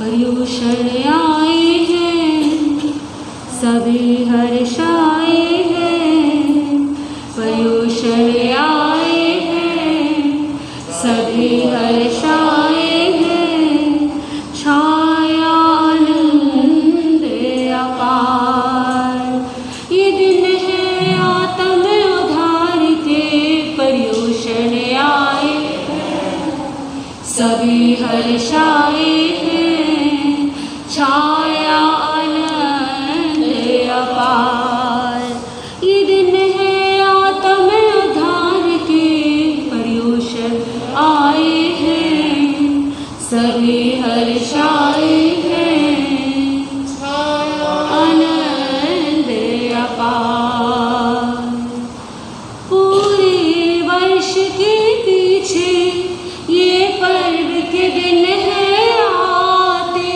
पर्युषण आए हैं, सभी हर्षाए हैं। पर्युषण आए हैं, सभी हर्षाए हैं। छाया आनंद अपार, ये दिन है आत्म उद्धार के। पर्युषण आए सभी हर्षाए हैं। छाया आनंद अपार, ये दिन है आत्म उद्धार के। पर्युषण आए हैं, सभी हर्षाए हैं। आनंद अपार, पूरे वर्ष के पीछे ये पर्व के दिन है आते।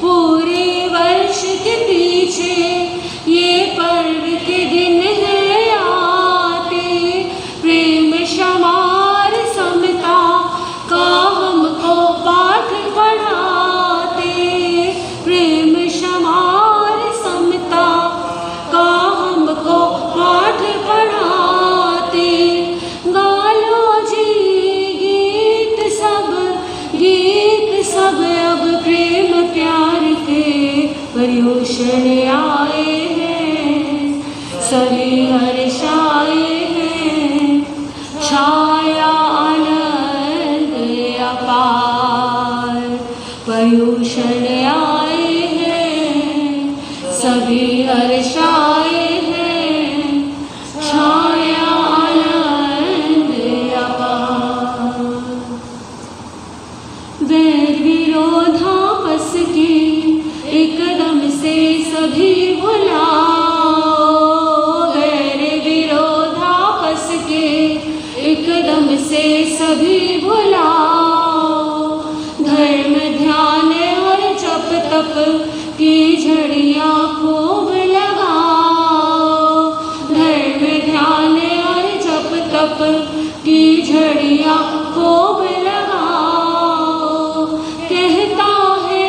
पूरे वर्ष के पीछे ये पर्व के दिन है आते। प्रेम क्षमार समता का हमको पाठ पढ़ाते। प्रेम क्षमार समता का हमको पाठ पढ़ाते। गालो जी गीत सब अब प्रेम प्यार के। पर्युषण आए हैं, सभी हर्षाए हैं। छाया आनंद अपार, पर्युषण आए हैं, सभी हर्षाए हैं। छाया आनंद अपार, वैर विरोध आपस के एकदम से सभी भुलाओ। वैर विरोध आपस के एकदम से सभी भुलाओ। धर्म ध्यान और जप तप की झड़ियाँ खूब लगाओ। धर्म ध्यान और जप तप की झड़ियाँ खूब लगाओ। कहता है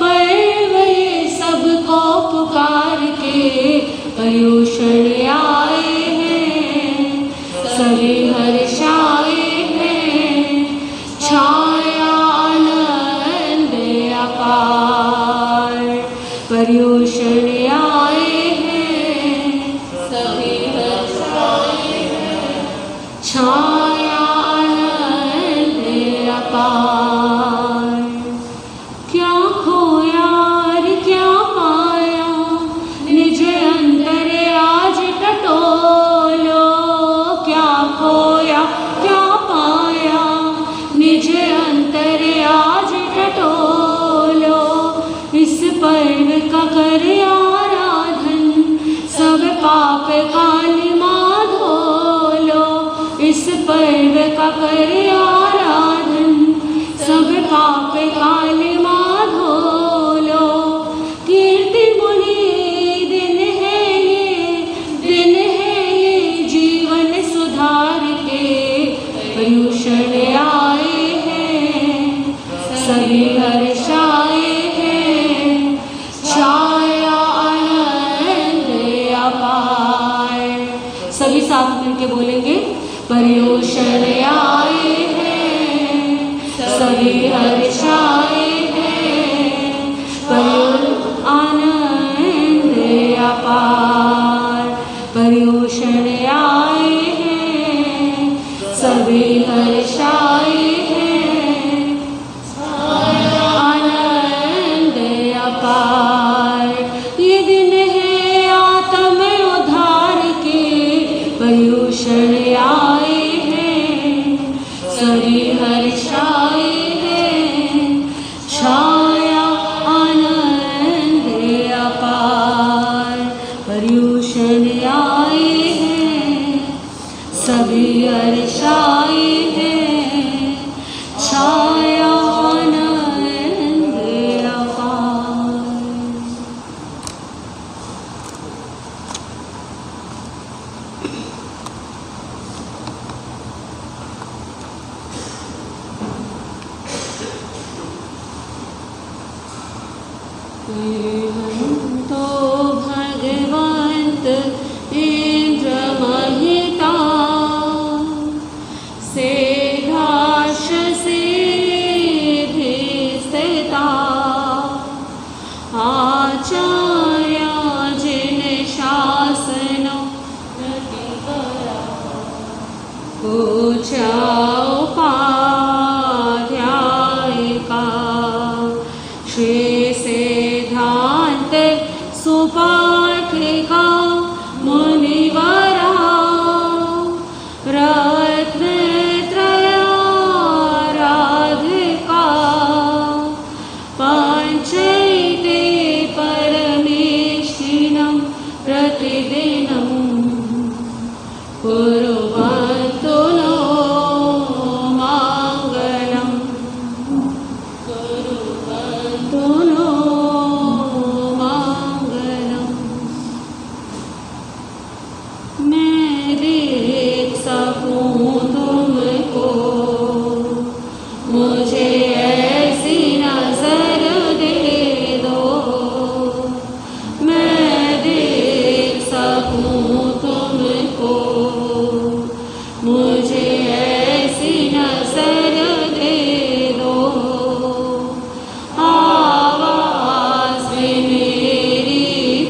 पर्व ये सबको पुकार के। पर्युषण आए हैं, सभी हर्षाए हैं। छाया आनंद अपार, पर्युषण आए हैं, सभी हर्षाए हैं। छाया आनंद अपार, क्या खोया और क्या पाया निज अंतर आज टटोलो। क्या खोया क्या पाया निज अंतर आज टटोलो। इस पर्व का कर आराधन, सब पाप कालिमा धो लो। इस पर्व का कर आराधन, सब पाप कालिमा धो लो। कीर्ति मुनि दिन है ये जीवन सुधार के। पर्युषण आए हैं, सभी हर्षाए हैं। छाया आनंद अपार, सभी साथ मिलके बोलेंगे। पर्युषण आए हैं, सभी हर्षाए हैं। आनंद अपार, पर्युषण आए हैं, सभी हर्षाए हैं। आनंद अपार, ये दिन है आत्म उद्धार के। पर्युषण आए हैं, सभी हर्षाए हैं। छाया आनंद अपार, पर्युषण आए हैं, सभी हर्षाए हैं। छाया आनंद अपार। तो भगवंत इंद्र महिता सेधाश सिद्धिस्थिता आचार्य जिन शासन पूजा उपाध्यायिका श्री सिद्धांत सुपाठिका मुनिवरा रत्नत्रयाराधिका पंचैते परमेष्ठिनं प्रतिदिनं कुर्वन्तु नो मङ्गलं कुर्वन्तु नो मङ्गलम्। मैं देख सकूं तुमको मुझे ऐसी नजर दे दो, मैं देख सकूं तुमको मुझे ऐसी नजर दे दो। आवाज में मेरी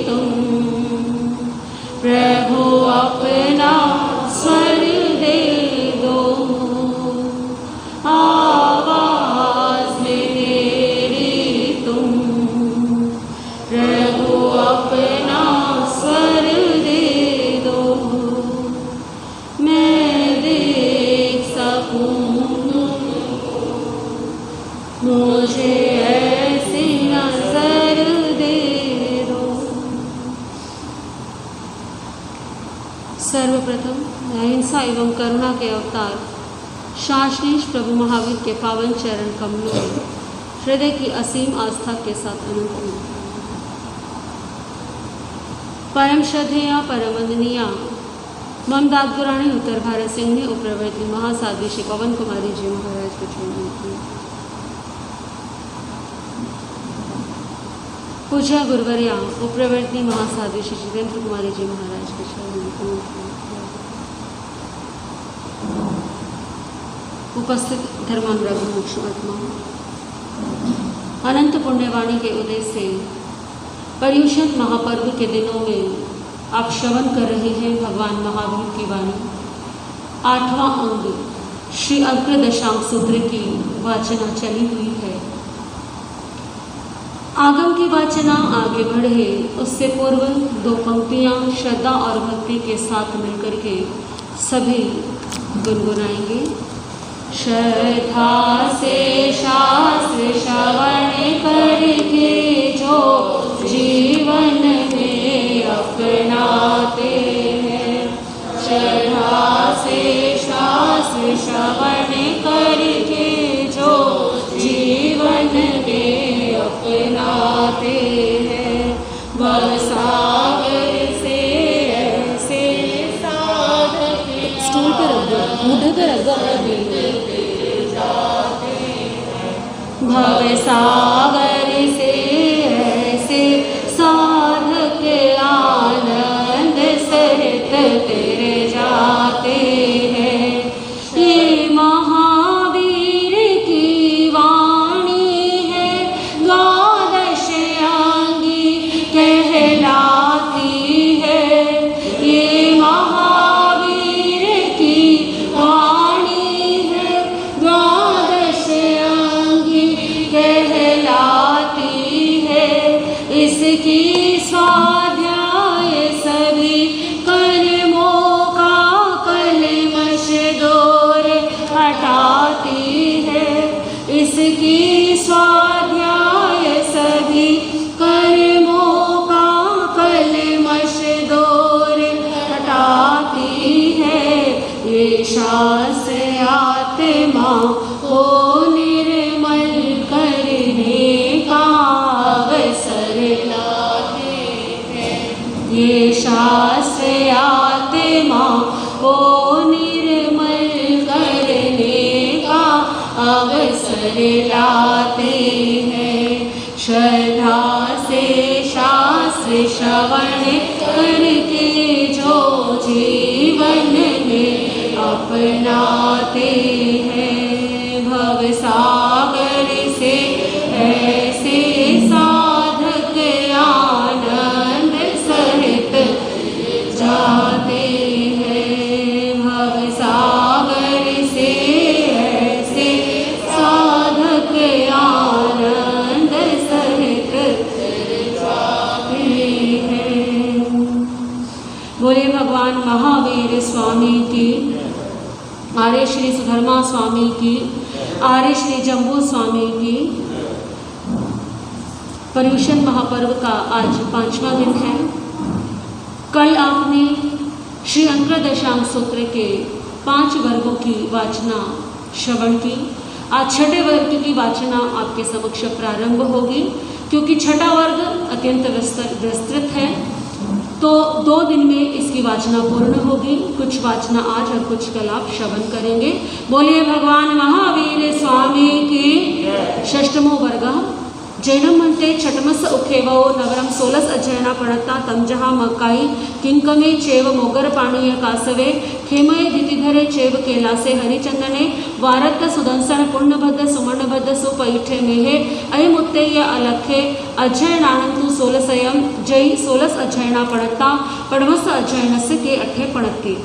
तुम प्रभु अपना स्वर दे दो। आवाज में मेरी तुम प्रभु अपना स्वर दे दो। मैं देख सकूं तुमको मुझे ऐसी नजर दे दो। सर्वप्रथम अहिंसा एवं करुणा के अवतार शासनीश प्रभु महावीर के पावन चरण कमलों में हृदय की असीम आस्था के साथ अनंत में परम श्रद्धेया परम वंदनीया ममदाद गुराणी उत्तर भारत सिंह उपप्रवर्ती महासाध्वी श्री पवन कुमारी जी महाराज को चरणों की पूज्य गुरुवर्या उपप्रवर्ती महासाध्वी श्री जितेंद्र कुमारी जी महाराज के चरणों की उपस्थित धर्मानुरागी मोक्षात्मा अनंत पुण्यवाणी के उदय से पर्युषण महापर्व के दिनों में आप श्रवण कर रहे हैं भगवान महावीर की वाणी। 8वां अंग श्री अग्र दशांग सूत्र की वाचना चली हुई है। आगम की वाचना आगे बढ़े उससे पूर्व 2 पंक्तियां श्रद्धा और भक्ति के साथ मिलकर के सभी गुनगुनाएंगे। श्रद्धा से शास्त्र श्रवण करके जो जीवन में अपनाते हैं, श्रद्धा से शास्त्र श्रवण करके जो जीवन में अपनाते हैं, वह सागर से ऐसे साधक स्टूल पर रख दो, मुझे पर रख दो। भव सागर से ऐसे साधक आनंद सहित तेरे जाते हैं। ये महावीर की वाणी है द्वादश अंगी कहलाती है। ये महावीर की वाणी है द्वादश अंगी कहलाती है। इसकी स्वाध्याय सभी कर्मों का कलमश दूर हटाती है। इसकी स्वाध्याय सभी कर्मों का कलमश दूर हटाती है। ये शास्त्र आत्मा को निर्मल करने का अवसर लाते हैं। ये शास्त्र आत्मा को निर्मल करने का अवसर लाते हैं। श्रद्धा से से श्रवण करके जो जीवन में अपनाते हैं। भव सागर से ऐसे साधक आनंद सहित जाते हैं। भव सागर से ऐसे साधक आनंद सहित जाते हैं। बोले भगवान महावीर स्वामी की, आर्य श्री सुधर्मा स्वामी की, आर्य श्री जम्बू स्वामी की। पर्युषण महापर्व का आज 5वां दिन है। कल आपने श्री अंतरदशांग सूत्र के 5 वर्गों की वाचना श्रवण की। आज 6ठे वर्ग की वाचना आपके समक्ष प्रारंभ होगी। क्योंकि 6ठा वर्ग अत्यंत विस्तृत है तो 2 दिन में इसकी वाचना पूर्ण होगी। कुछ वाचना आज और कुछ कल आप श्रवण करेंगे। बोलिए भगवान महावीर स्वामी की। षष्ठमो वर्ग जैनम म्हणते छटमस उखेवो नवरम 16 अध्ययना पडता तमजहा मकाई किंकमे चेव मोगर पाणीय कासवे खेमय दितिधरे चेव केलासे हरिचंदने वारत सुदंसन पुण्यभद्र सुमर्णभद्र सुपैठे मेहे अय मुत्तेय अलखे अध्ययनानंतु 16 जय 16 अध्ययना पडता पडमस अध्ययनस्य के 8 पणत्ति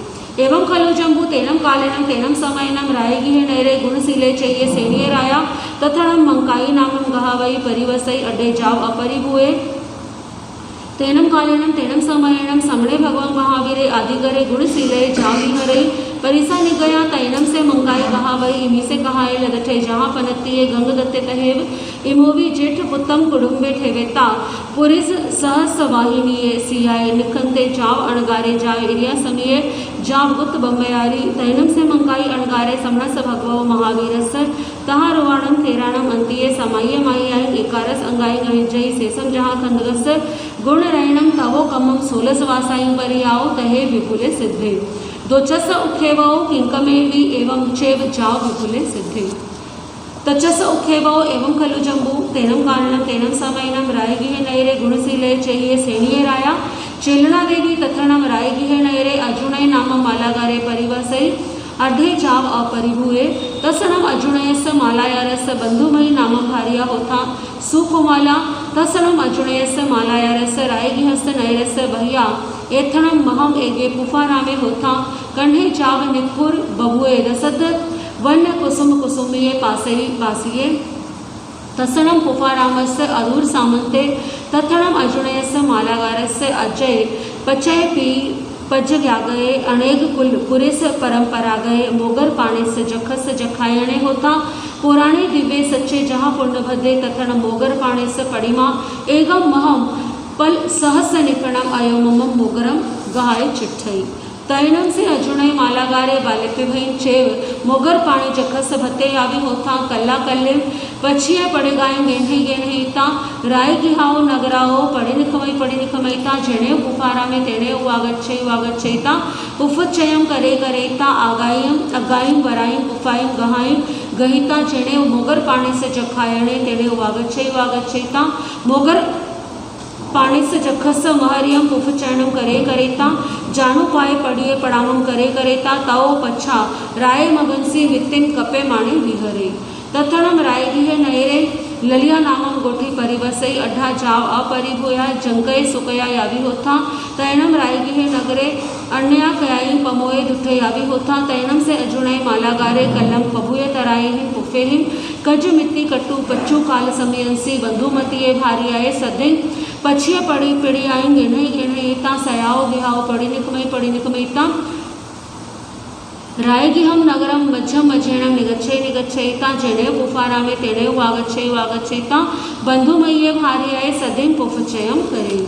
एवं खलु जम्बू तेनम कालेनम तेनम समयनम रायगी है नैरे गुणशीले चाहिए सेनिये राया तथाणम मंकाई नामम गहावई परिवसई अड्डे जाव अपरिभुए तेनम कालेनम तेनम समयनम समणे भगवान महावीरे आदिगरे गुणशीले जावी हरे परिसा निगया तैनम से मंगाई कहावई इमी से कहाए लदठे जहाँ पनत्तिये गंग दत्ते तहेव इमोवी जेठ पुत्तम कुडुम्बे ठेवेता पुरिस सहस वाहिनीये सियाए निखंते जाव अणगारे जाव इरिया समिये जाव गुत बम्बयारी तैनम से मंगाई अणगारे समणस भगवो महावीरस तहा रुवाणम तेराणम अंतिये समाये माई एकारस अंगाई गहिजई सेसम जहाँ खंदगस गुण रैणम तवो कमम 16 वासाई परियाओ तहे विपुले सिद्धे दोचस उखेवो किंकमेवी एवं चेव जाव विपुले सिद्धे तचस उखेवो एवं खलु जम्बू तेनम कारणम तेनम समयनम रायगिहे नैरे गुणशीले चाहिए सेनिये राया चेलना देवी तथाणम रायगिहे नैरे अर्जुनय नाम मालागारे परिवसई अर्धे जाव अपरिभुए तसनम अर्जुनयस्य मालायारस्य बंधुमयी नाम भार्या होता सुकुमाला तसनम अर्जुनयस्य मालायारस्य रायगिहस्य नैरस्य बह्या एथणम महम एगे पुफारामे होता कण्ठे जाव निपुर बबुए रसद वन्य कुसुम कुसुमिये पासई पासिये तसनम पुफारामस्य अरूर सामंते तथणम अर्जुनयस्य मालागारस्य अजय पचय पी पज गए अनेक कुल पुरेस परंपरा गए मोगर पाने से जखस जखायणे होता पुराणे दिव्य सच्चे जहाँ पुण्य भद्रे तथन मोगर पाने से पड़िमा एगम महम पल सहस निकणम अयोमम मोगरम गहाय चिट्ठई तैनम से अर्जुनय मालागारे बालिप्य भईन चेव मोगर पाणी जखस भत्ते यावी होता कल्ला कल्लिम पछिया पड़े गाय गेन्हे गेन्हेता राय गिहाओ नगराओ पड़े निखमईता जेणे पुफारा में तेणे वागच्छईता उफचयम करे करेता आगायम अगायम वरायम पुफायम गहायम गहिता जेणे मोगर पाणी से जखायणे तेणे वागच्छईता मोगर पाणी से जखस महरियम पुफचरणम करे करेता जानू पाए पड़िए पड़ामम करे करेता ताओ पच्छा राय मगनसी वित्तिम कपे माणी विहरे तथणम रायगिहे नैरे ललिया नामम गोठी परिवसई अड्ढा जाव अपरिभूया जंकय सुकया यावी होता तैनम रायगिहे नगरे अन्या कयाई पमोए दुठे यावी होता तैनम से अर्जुनय मालागारे कल्लम पभुय तराइहिम पुफेहिम कज मित्ति कट्टू पच्चू काल समयंसी बंधुमतिये भारियाए सदिन पछिए पड़ी पिड़ी आई गेणईता सयाओ गिहाओ पड़ी निकमईता रायगिहम नगरम मध्यम मझेणम निगच्छईता जेणे पुफारा में तेणे वागच्छईता बंधुमय्ये भार्याए सदिम पुफचयम करे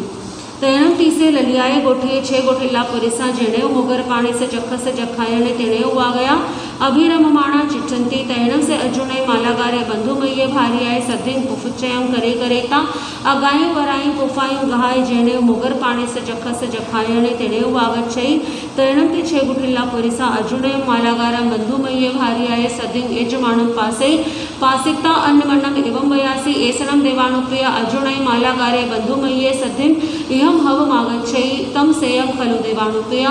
तैनम तीसे ललियाए गोठिए 6 गोठिल्ला पुरिसा जेणे मोगर पाणी से जखस जखायणे तेणे उवा गया अभिरममाणा चिट्ठंती तैनम से अर्जुनय माला मालागारे बंधुमय्ये भार्याए सधिंग पुफुच्चयं करे करेता अगायं वरायं पुफायं गहाय जेणे मोगर पाणी से जखस जखायणे तेणे वागच्छई तैणं ते छे गुठिल्ला पुरिसा अर्जुनयं मालागारं बंधुमय्ये भार्याए सधिंग यजमानं पासे पासिता अन्नमन्नम एवं वयासी एसनं देवानुप्रिय अर्जुनय मालागारे बंधुमय्ये सधिं इहं हवमागच्छई तम सेयं खलु देवानुप्रिय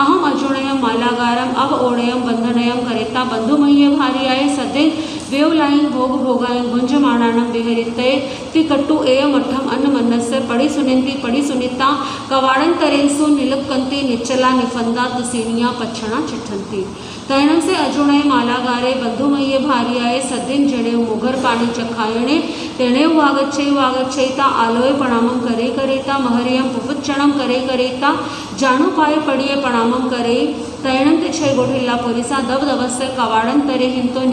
अहम अर्जुनयं मालागारम अव ओणयं बंधनयं करेता बंधुमय्ये भार्याए सधिं वेवलायं भोग भोगायं भुंजमाणानं विहरिते ति कट्टु एयमठम अन्नमन्नस्य पड़ी सुनीता कवाड़ंतरेंसु निलक्कंती निच्चला निफंदा तुसीनिया पच्छणा चिठंती तैणं से अर्जुनय मालागारे बंधुमय्ये भार्याए सधिं जेणे मोगर पाणी चखायणे तेणे वागच्छईता आलोय प्रणामं करे करेता महरियं पुपुच्चणं करे करेता जानू पाये पडिये प्रणामं करे तैणं ते छे गोठिल्ला पुरिसा दवदवस्य कवाड़ंतरे हिंतो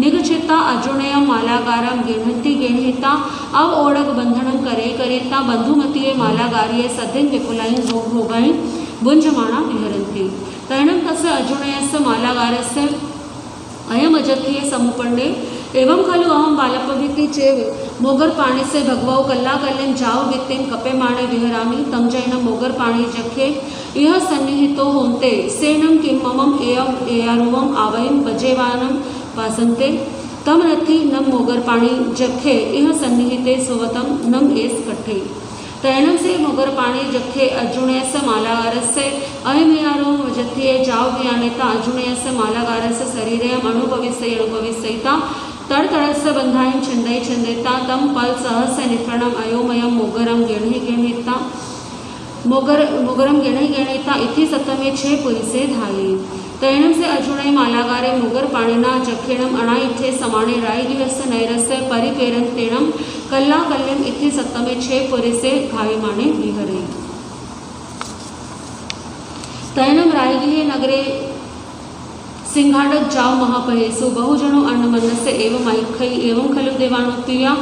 निगच्छिता अर्जुनयं मालागारं गेह्णिता अव ओडक बंधनं करे करेता बंधुमतीये मालागार्ये सधिं विपुलायं भोगायं भुंजमाना विहरन्ति तैणं तस्य अर्जुनयस्य मालागारस्य अयमजत्ये समुपन्ने एवं खलु अहम बालपविति चेव मोगर पाणी से भगवाओ कल्ला कल्यं जाओ वित्तिं कपे माणे विहरामि तम जैन मोगर पाणी जखे इह सन्निहितो होन्ते सेनं किं ममम एयम एयारुवम आवयं बजेवानं पासन्ते तम रथि नम मोगर पाणी जखे इह सन्निहिते सुवतम नम एस कट्ठे तैणं से मोगर पाणी जखे अर्जुनयस्य मालागारस्य अयमेयारों वजत्ये जाव वियानेता अर्जुनयस्य मालागारस्य शरीरयम् अनुभविस्यैता तड़तड़स्य बंधायं छिन्देता तम पल सहस्य निफणम् अयोमयं मोगरं गेणिता मोगरं गेणिता इति सतमे छे पुरिसे धाये तैणं से अर्जुनय मालागारे मोगर पाणिना जखेणं अणाइठे समाणे रायगिहस्य नैरस्य परिपेरं तेणं कल्ला कल्यम इति सत्तमे छे पुरिसे घायमाणे विहरे तैणं रायगिहे नगरे सिंहाडक जाव महापहेसु बहुजनो अन्नमन्नस्य एवं ऐखै एवं खलु देवानुप्रिया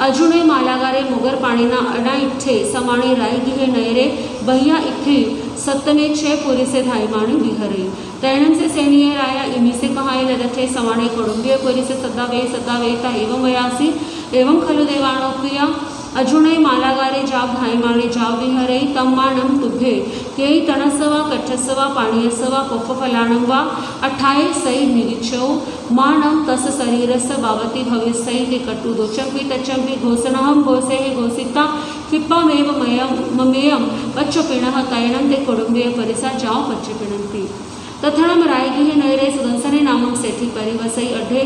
अर्जुनय मालागारे मोगर पाणीना अडाइठे समाणे रायगिहे नयरे बह्या इथे सत्तमे छे पुरिसे धायमाणे विहरे तैणं से सैनिये राया इमी से कहाय लदठे समाणे कुडुंबिय पुरिसे सदा वेता एवं वयासी एवं खलु देवानुप्रिया अर्जुनय मालागारे जाव धायमाणे जाव विहरे तम्मानं तुभे केई तणसवा कच्छसवा पाणीयसवा कोफफलानं वा अठाये सै निगिच्छौ मानं तस शरीरस्य भावति भविष्यै ते कटु दोचंपि तचंपि घोषणहं घोषेहि घोषिता फिप्पमेव ममेयं पच्चपिणः तैणं ते कुडुंबिय परिसा जाव पच्चपिणन्ति तथणं रायगिहे नयरे सुदंसने नामं सेठी परिवसै अढे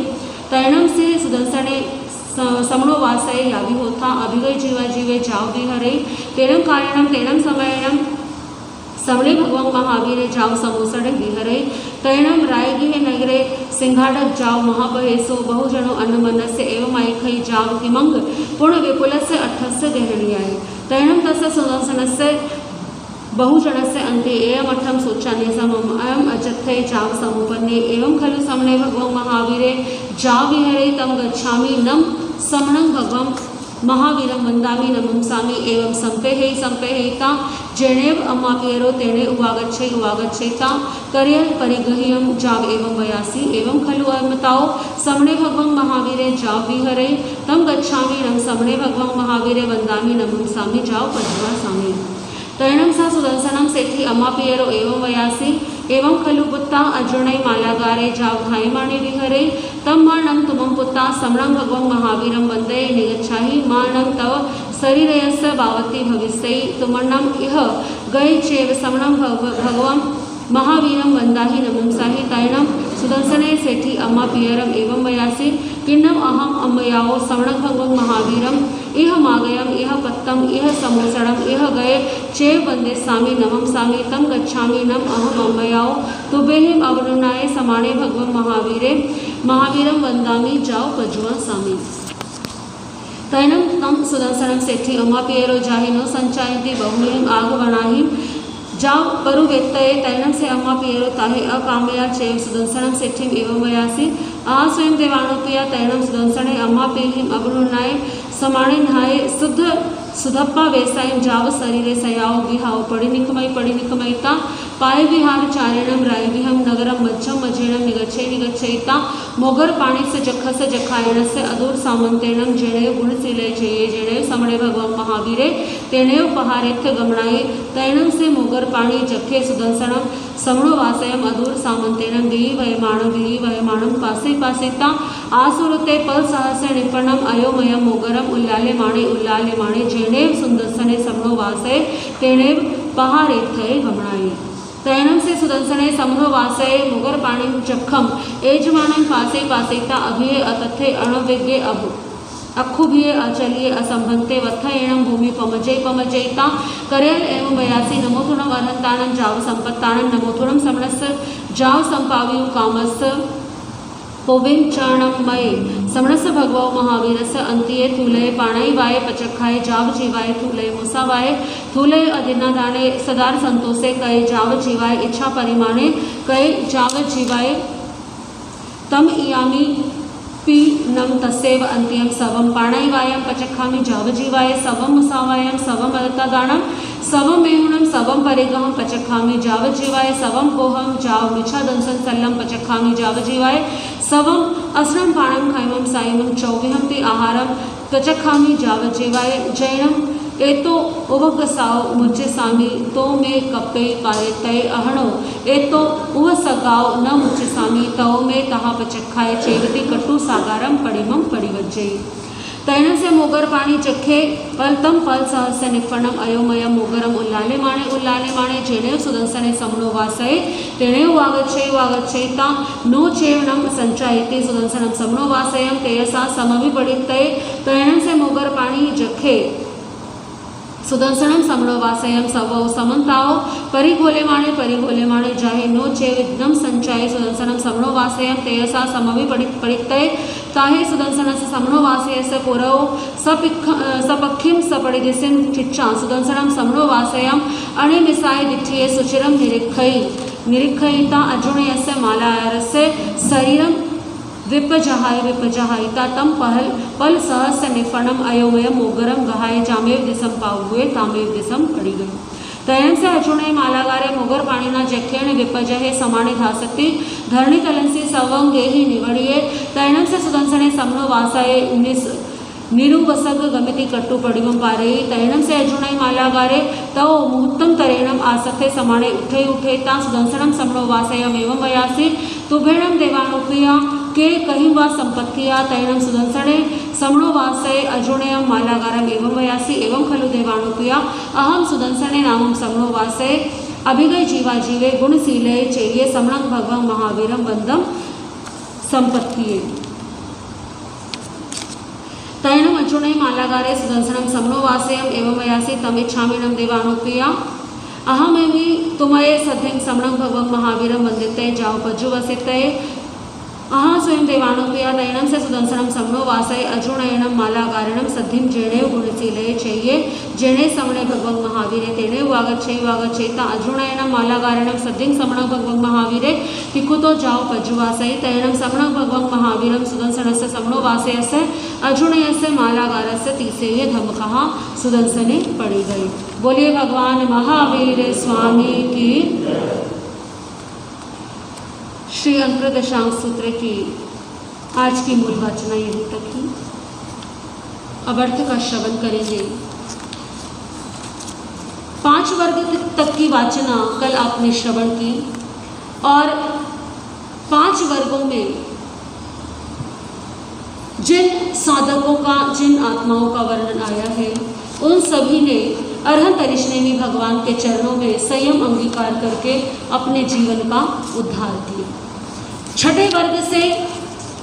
तैणं से सुदंसने समणो वासय यावी होता अभिगय जीवे जाव विहरे तेणं कारणं तेणं समयनं समणे भगवान महावीरे जाव समोसड़े विहरे तैणं रायगिहे नगरे सिंहाडक जाव महापहेसो बहुजनो अन्नमन्नस्य एवं ऐखै जाव किमंग पूर्ण विपुलस्य अठस्य गहणीयाय तैणं तस्य सुदंसनस्य बहुजनस्य अन्ते एयमठं सोचाने समम अयम अजत्थे जाव समुपन्ने एवं खलु समणे भगवान महावीरे जाव विहरे तम गच्छामि नम समणं भगवं महावीरं वंदामि नमंसामि एवं संपेहिता जेणेव अमापियरो तेणे उवागच्छेता करियल परिगह्यं जाव एवं वयासी एवं खलु अमताओ समणे भगवं महावीरे जाव विहरे तम गच्छामि नम समणे भगवं महावीरे वंदामि नमंसामि जाव पज्वासामि तैणं सा सुदंसनं सेठी अमापियरो एवं वयासी एवं खलु पुत्ता अर्जुनय मालागारे जाव धायमाणे विहरे तम मानं तुमं पुत्ता समणं भगवं महावीरं वन्दे निगच्छाहि मानं तव शरीरयस्य भावति भविष्यै तुमन्नं इह गए चेव समणं भगवं महावीरं वंदाहि नमंसाहि तैणं सुदंसने सेठी अमापियरम एवं वयासी किन्नम अहम अम्मयाओ समणं भगवं महावीरम इह मागयम इह पत्तम इह समोसड़म इह गए चेव वंदे सामी नमम सामी तम गच्छामि नम अहम अम्मयाओ तुबेहिम अवनुनाय समाणे भगवं महावीरम वंदामि जाओ पजुआ सामी तैणं तम सुदंसनं सेठी अमापियरो जाहिनो संचायति बहुमियं आगवणाहि जाव परुवेत्तये तैणं से अमापियरो ताहे अकामया चेव सुदंसनं सेठिम एवं वयासी आ स्वयं देवानुप्रिया तैणं सुदंसने अमापिहिम अवनुनाय समाणे नहाये सुधप्पा वेसायं जाव शरीरे सयाओ बिहाओ पड़ी निकमयता पाय विहार चारिणम रायविहम नगरम मज्जम मजेणम निगच्छे निगच्छयिता मोगर पाणी से जखस जखायण से अदूर सामंतेणम जेणे गुणशीले जये जेणे समणे भगवान महावीरे तेणे पहारेथ गमणाये तैणम से मोगर पाणी जखे सुदंसनम समणो वासयम अदूर सामंतेणम वयमाणम पासे पासेता आसुरते पल सहस्य निपणम अयोमयम मोगरम उल्लाले माणे जेणे सुदंसने समणो वासय तेणे पहारेथ गमणाये तैणम से सुदंसने समूह वासय मुगर पाणी जखम एजमानम पासे पासेता अभिये अतथे अणविज्ञे अभु अखुभिये अचलिए असंभंते वत्थ एणम भूमि पमजयिता करेल एवं वयासी नमोथुणम अर्हंतानम जाव संपत्तानम नमोथुणम समणस जाव संपावियु कामस पोविम चरणमये समणस भगवो महावीरस अंतिये थूलये पाणई वाये पचखाए जाव जीवाय थूलये मुसावाय थूलये अधिनादाने सदार संतोषे कये जाव जीवाय इच्छा परिमाणे कये जाव जीवाय तम इयामी पी नम तस्सेव अंत्यम सवम पाणई वायम पचखामि जाव जीवाय सवम मुसावायम सवम अदतादानम सवम मेहुणम सवम परिगहम पचखामि जाव जीवाय सवम कोहम जाव मिच्छा दंसन सल्लम पचखामि जाव जीवाय सवम असनम पाणम खैमम साइमम चौविहम ते आहारम पचखामि जाव जीवाय जैनम एतो उवगसाओ मुझे सामी तो में कपे पारे तय अहणो एतो उव सगाओ न मुझे सामी तो में तहा पचखाए चेवती कटु सागारम पड़िमम पड़िवज्जयी तैण से मोगर पाणी जखे पलतम पल सहस्य निफणम अयोमयम मोगरम उल्लाले माणे जेणे सुदंसने समणो वासये तेणे वागच्छेता नो चेवणम संचायते सुदंसनम समणो वासयम तेयसा समविपड़ितये तैण से मोगर पाणी जखे सुदंसनम समणो वासयम सवो समन्ताओ परिघोले माणे जाहे नो चे विघ्नम संचाय सुदंसनम समणो वासयम तेयसा समवि पड़ितये ताहे सुदंसनस समणो वासयस पुरव सपक्षिम सपड़िदिसिम चिच्छा सुदंसनम समणो वासयम अणे मिसाय दिठिये सुचिरम निरीक्षयिता अजुणयस्य मालायरस्य शरीरम विपजहायिता तम पल सहस्य निफणम अयोमयम मोगरम गहाय जामेव दिसम पावुए तामेव दिसम पड़ी गई तैण से अजुणे मालागारे मोगर पाणीना जखेण विपजहे समाणे धासती धरणी तलंसी सवंगे ही निवड़िए तैण से सुदंसने समनो वासाए निरुवसग गमिति कट्टु पड़िवम पारे तैणम से अजुणे मालागारे तव मुहूर्तम तरेणम आसक्ते समाणे उठे ता सुदंसनम समनो वासयम एवं वयासी तुभेणम देवानुप्रिया के कहीं वा संपत्तिया तैणम सुदंसने समणो वासये अजुणेयम मालागारम एवं वयासी एवं खलु देवानुप्रिया अहम सुदंसने नामम समणो वासये अभिगय जीवा जीवे गुणशीले चेये समणं भगवं महावीरम वंदम संपत्तिये तैणम अजुणे मालागारे सुदंसनम समणो वासयम एवं वयासी तमिच्छामिणम देवानुप्रिया अहमेवि तुमये सद्धिं समणं भगवं महावीरम वंदिते जाव पज्जुवसिते अहा स्वयं देवानुप्रिया तैणम से सुदंसनम समणो वासय अजुणयनम मालागारणम सद्धिम जेणे गुणशीले चेये जेणे समणे भगवं महावीरे तेणे वागच्छेता अजुणयनम मालागारणम सद्धिं समणं भगवं महावीरे तिकुतो जाव पज्जुवासय तैणम समणं भगवं महावीरम सुदंसनस्य समणो वासयस्य अजुणयस्य मालागारस्य तीसेय धमकः सुदंसने पड़ी गई। बोलिए भगवान महावीर स्वामी की। श्री अंतरदशांग सूत्र की आज की मूल वाचना यहीं तक ही। अब अर्थ का श्रवण करेंगे। 5 वर्ग तक की वाचना कल आपने श्रवण की और 5 वर्गों में जिन साधकों का, जिन आत्माओं का वर्णन आया है, उन सभी ने अरहंत अरिष्णेमी भगवान के चरणों में संयम अंगीकार करके अपने जीवन का उद्धार किया। 6ठे वर्ग से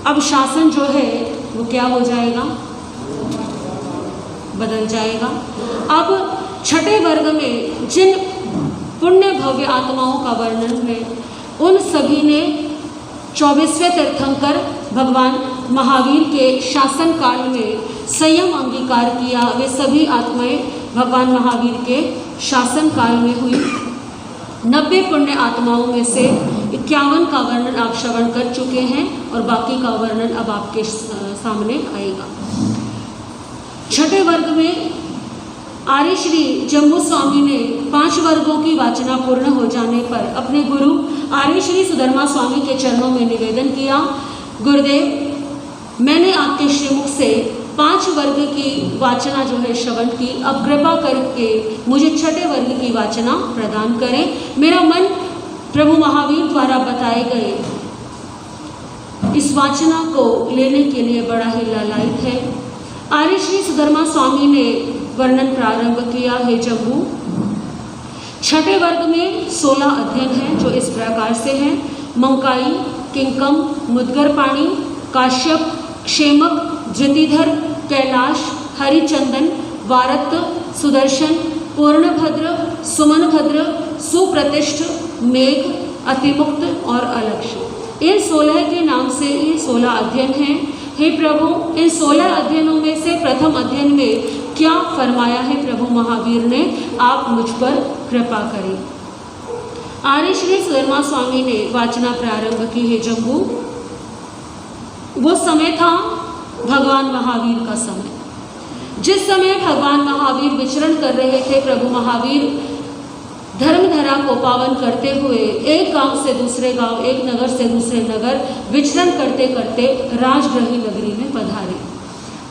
अब शासन जो है वो क्या हो जाएगा, बदल जाएगा। अब 6ठे वर्ग में जिन पुण्य भव्य आत्माओं का वर्णन है, उन सभी ने 24वें तीर्थंकर भगवान महावीर के शासन काल में संयम अंगीकार किया। वे सभी आत्माएं भगवान महावीर के शासन काल में हुई। 90 पुण्य आत्माओं में से 51 का वर्णन आप श्रवण कर चुके हैं और बाकी का वर्णन अब आपके सामने आएगा। 6ठे वर्ग में आर्य श्री जम्बू स्वामी ने 5 वर्गों की वाचना पूर्ण हो जाने पर अपने गुरु आर्य श्री सुधर्मा स्वामी के चरणों में निवेदन किया, गुरुदेव मैंने आपके श्रीमुख से 5 वर्ग की वाचना जो है श्रवण की, अब कृपा करके मुझे 6ठे वर्ग की वाचना प्रदान करें। मेरा मन प्रभु महावीर द्वारा बताए गए इस वाचना को लेने के लिए बड़ा ही लालायित है। आर्य श्री सुधर्मा स्वामी ने वर्णन प्रारंभ किया, हे जम्बू 6ठे वर्ग में 16 अध्ययन हैं जो इस प्रकार से हैं, मंकाई, किंकम, मुद्गरपाणी, काश्यप, क्षेमक, ज्योतिधर, कैलाश, हरिचंदन, वारत, सुदर्शन, पूर्णभद्र, सुमनभद्र, सुप्रतिष्ठ, मेघ, अतिमुक्त और अलक्ष्य। इन 16 के नाम से ये 16 अध्ययन हैं। हे प्रभु, इन 16 अध्ययनों में से प्रथम अध्ययन में क्या फरमाया है प्रभु महावीर ने, आप मुझ पर कृपा करें। आर्य श्री सुधर्मा स्वामी ने वाचना प्रारंभ की, हे जम्बू वो समय था भगवान महावीर का समय। जिस समय भगवान महावीर विचरण कर रहे थे, प्रभु महावीर धर्मधरा को पावन करते हुए एक गांव से दूसरे गांव, एक नगर से दूसरे नगर विचरण करते करते राजग्रही नगरी में पधारे।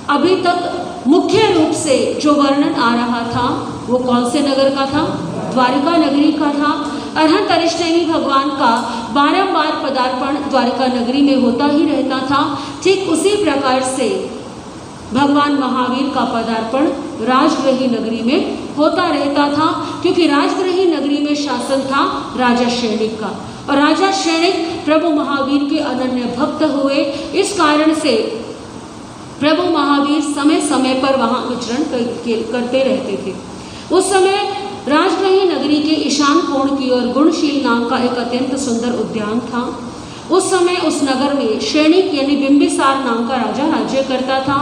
अभी तक मुख्य रूप से जो वर्णन आ रहा था वो कौन से नगर का था? द्वारिका नगरी का था। अरहंत अरिष्टनेमी भगवान का बारंबार पदार्पण द्वारिका नगरी में होता ही रहता था। ठीक उसी प्रकार से भगवान महावीर का पदार्पण राजग्रही नगरी में होता रहता था, क्योंकि राजग्रही नगरी में शासन था राजा श्रेणिक का, और राजा श्रेणिक प्रभु महावीर के अनन्य भक्त हुए। इस कारण से प्रभु महावीर समय समय पर वहाँ विचरण करते रहते थे। उस समय राजग्रही नगरी के ईशान कोण की ओर गुणशील नाम का एक अत्यंत सुंदर उद्यान था। उस समय उस नगर में श्रेणिक यानी बिंबिसार नाम का राजा राज्य करता था।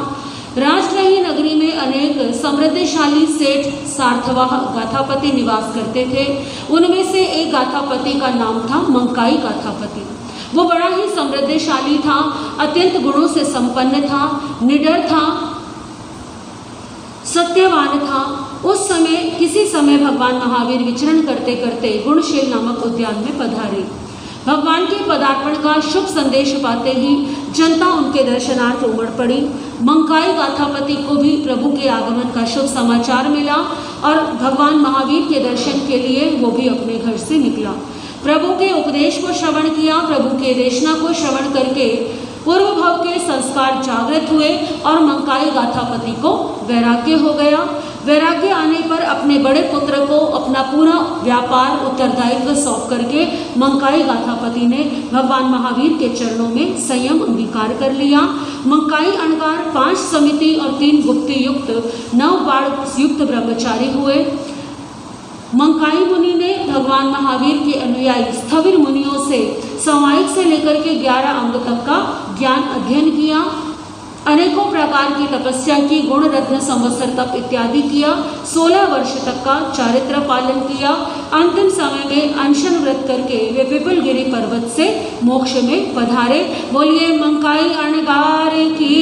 राजग्रही नगरी में अनेक समृद्धिशाली सेठ सार्थवाह गाथापति निवास करते थे। उनमें से एक गाथापति का नाम था मंकाई गाथापति। वो बड़ा ही समृद्धिशाली था, अत्यंत गुणों से संपन्न था, निडर था, सत्यवान था। उस समय किसी समय भगवान महावीर विचरण करते करते गुणशील नामक उद्यान में पधारे। भगवान के पदार्पण का शुभ संदेश पाते ही जनता उनके दर्शनार्थ उमड़ पड़ी। मंकाई गाथापति को भी प्रभु के आगमन का शुभ समाचार मिला और भगवान महावीर के दर्शन के लिए वो भी अपने घर से निकला। प्रभु के उपदेश को श्रवण किया। प्रभु के देशना को श्रवण करके पूर्व भव के संस्कार जागृत हुए और मंकाई गाथापति को वैराग्य हो गया। वैराग्य आने पर अपने बड़े पुत्र को अपना पूरा व्यापार उत्तरदायित्व सौंप करके मंकाई गाथापति ने भगवान महावीर के चरणों में संयम अंगीकार कर लिया। मंकाई अणकार 5 समिति और 3 गुप्ती युक्त 9 बाण युक्त ब्रह्मचारी हुए। मंकाई मुनि ने भगवान महावीर के अनुयायी स्थविर मुनियों से सामायिक से लेकर के 11 अंग तक का ज्ञान अध्ययन किया। अनेकों प्रकार की तपस्या की, गुण रत्न संवत्सर तप इत्यादि किया। 16 वर्ष तक का चारित्र पालन किया। अंतिम समय में अनशन व्रत करके वे विपुल गिरि पर्वत से मोक्ष में पधारे। बोलिए मंकाई अणगार की।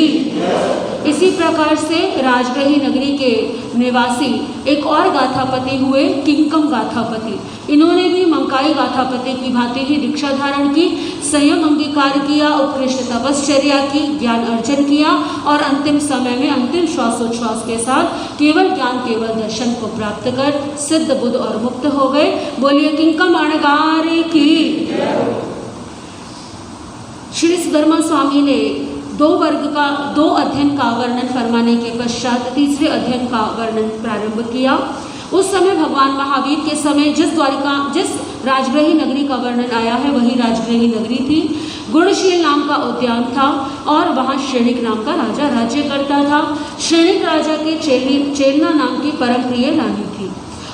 इसी प्रकार से राजग्रही नगरी के निवासी एक और गाथापति हुए किंकम गाथापति। इन्होंने भी मंकाई गाथापति की भांति ही दीक्षा धारण की, संयम अंगीकार किया, उत्कृष्ट तपश्चर्या की, ज्ञान अर्जन किया और अंतिम समय में अंतिम श्वासोच्छ्वास के साथ केवल ज्ञान केवल दर्शन को प्राप्त कर सिद्ध बुद्ध और मुक्त हो गए। बोलिए किंकम अणगार की। श्री सुधर्मा स्वामी ने 2 अध्ययन का वर्णन फरमाने के पश्चात तीसरे अध्ययन का वर्णन प्रारंभ किया। उस समय भगवान महावीर के समय जिस राजग्रही नगरी का वर्णन आया है वही राजग्रही नगरी थी। गुणशील नाम का उद्यान था और वहाँ श्रेणिक नाम का राजा राज्य करता था। श्रेणिक राजा के चेलना नाम की परम प्रिय रानी थी।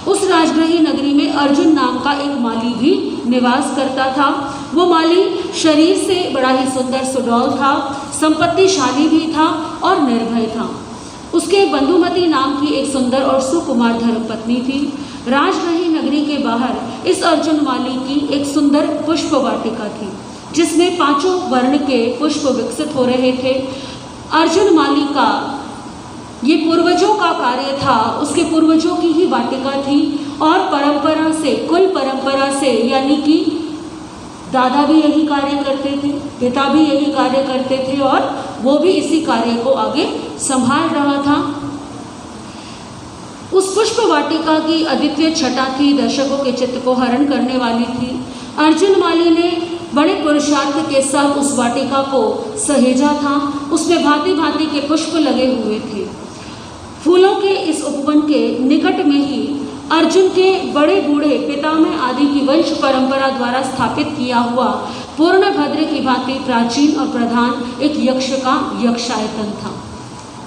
उस राजग्रही नगरी में अर्जुन नाम का एक माली भी निवास करता था। वो माली शरीर से बड़ा ही सुंदर सुडौल था, संपत्तिशाली भी था और निर्भय था। उसके बंधुमती नाम की एक सुंदर और सुकुमार धर्मपत्नी थी। राजग्रही नगरी के बाहर इस अर्जुन माली की एक सुंदर पुष्प वाटिका थी जिसमें 5 वर्ण के पुष्प विकसित हो रहे थे। अर्जुन माली का ये पूर्वजों का कार्य था, उसके पूर्वजों की ही वाटिका थी और परंपरा से, कुल परंपरा से, यानी कि दादा भी यही कार्य करते थे, पिता भी यही कार्य करते थे और वो भी इसी कार्य को आगे संभाल रहा था। उस पुष्प वाटिका की अद्वितीय छटा थी, दर्शकों के चित्त को हरण करने वाली थी। अर्जुन माली ने बड़े पुरुषार्थ के साथ उस वाटिका को सहेजा था। उसमें भांति भांति के पुष्प लगे हुए थे। फूलों के इस उपवन के निकट में ही अर्जुन के बड़े बूढ़े पितामह आदि की वंश परंपरा द्वारा स्थापित किया हुआ पूर्णभद्र की भांति प्राचीन और प्रधान एक यक्ष का यक्षायतन था।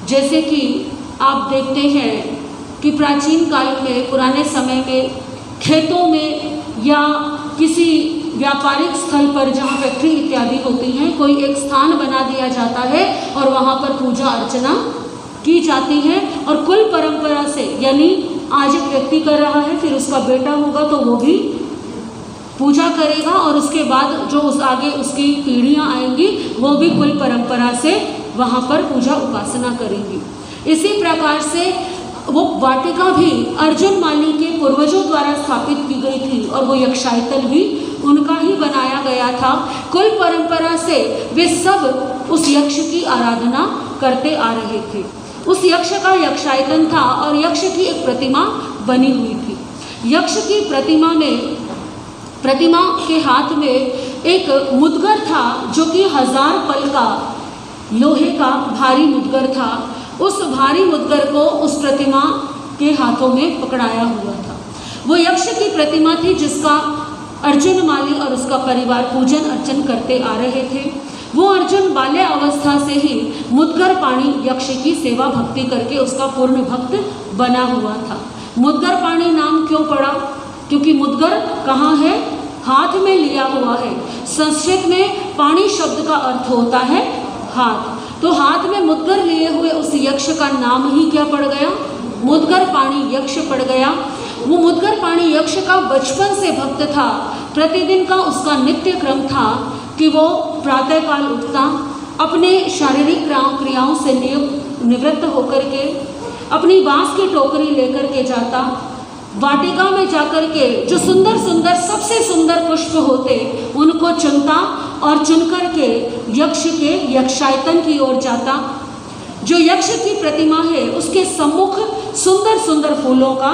जैसे कि आप देखते हैं कि प्राचीन काल में, पुराने समय में खेतों में या किसी व्यापारिक स्थल पर जहाँ फैक्ट्री इत्यादि होती हैं, कोई एक स्थान बना दिया जाता है और वहाँ पर पूजा अर्चना की जाती है। और कुल परंपरा से, यानी आज एक व्यक्ति कर रहा है, फिर उसका बेटा होगा तो वो भी पूजा करेगा और उसके बाद जो उस आगे उसकी पीढ़ियाँ आएंगी वो भी कुल परंपरा से वहाँ पर पूजा उपासना करेंगी। इसी प्रकार से वो वाटिका भी अर्जुन माली के पूर्वजों द्वारा स्थापित की गई थी और वो यक्षायतन भी उनका ही बनाया गया था। कुल परंपरा से वे सब उस यक्ष की आराधना करते आ रहे थे। उस यक्ष का यक्षायतन था और यक्ष की एक प्रतिमा बनी हुई थी। यक्ष की प्रतिमा के हाथ में एक मुद्गर था जो कि 1000 पल का लोहे का भारी मुद्गर था। उस भारी मुद्गर को उस प्रतिमा के हाथों में पकड़ाया हुआ था। वो यक्ष की प्रतिमा थी जिसका अर्जुन माली और उसका परिवार पूजन अर्चन करते आ रहे थे। वो अर्जुन बाल्य अवस्था से ही मुद्गर पाणी यक्ष की सेवा भक्ति करके उसका पूर्ण भक्त बना हुआ था। मुद्गर पाणी नाम क्यों पड़ा? क्योंकि मुद्गर कहाँ है? हाथ में लिया हुआ है। संस्कृत में पाणी शब्द का अर्थ होता है हाथ, तो हाथ में मुद्गर लिए हुए उस यक्ष का नाम ही क्या पड़ गया? मुद्गर पाणी यक्ष पड़ गया। वो मुद्गर पाणी यक्ष का बचपन से भक्त था। प्रतिदिन का उसका नित्य क्रम था कि वो प्रातःकाल उठता, अपने शारीरिक क्रियाओं से निवृत्त होकर के अपनी बांस की टोकरी लेकर के जाता, वाटिका में जाकर के जो सुंदर सुंदर सबसे सुंदर पुष्प होते उनको चुनता और चुनकर के यक्ष के यक्षायतन की ओर जाता। जो यक्ष की प्रतिमा है उसके सम्मुख सुंदर सुंदर फूलों का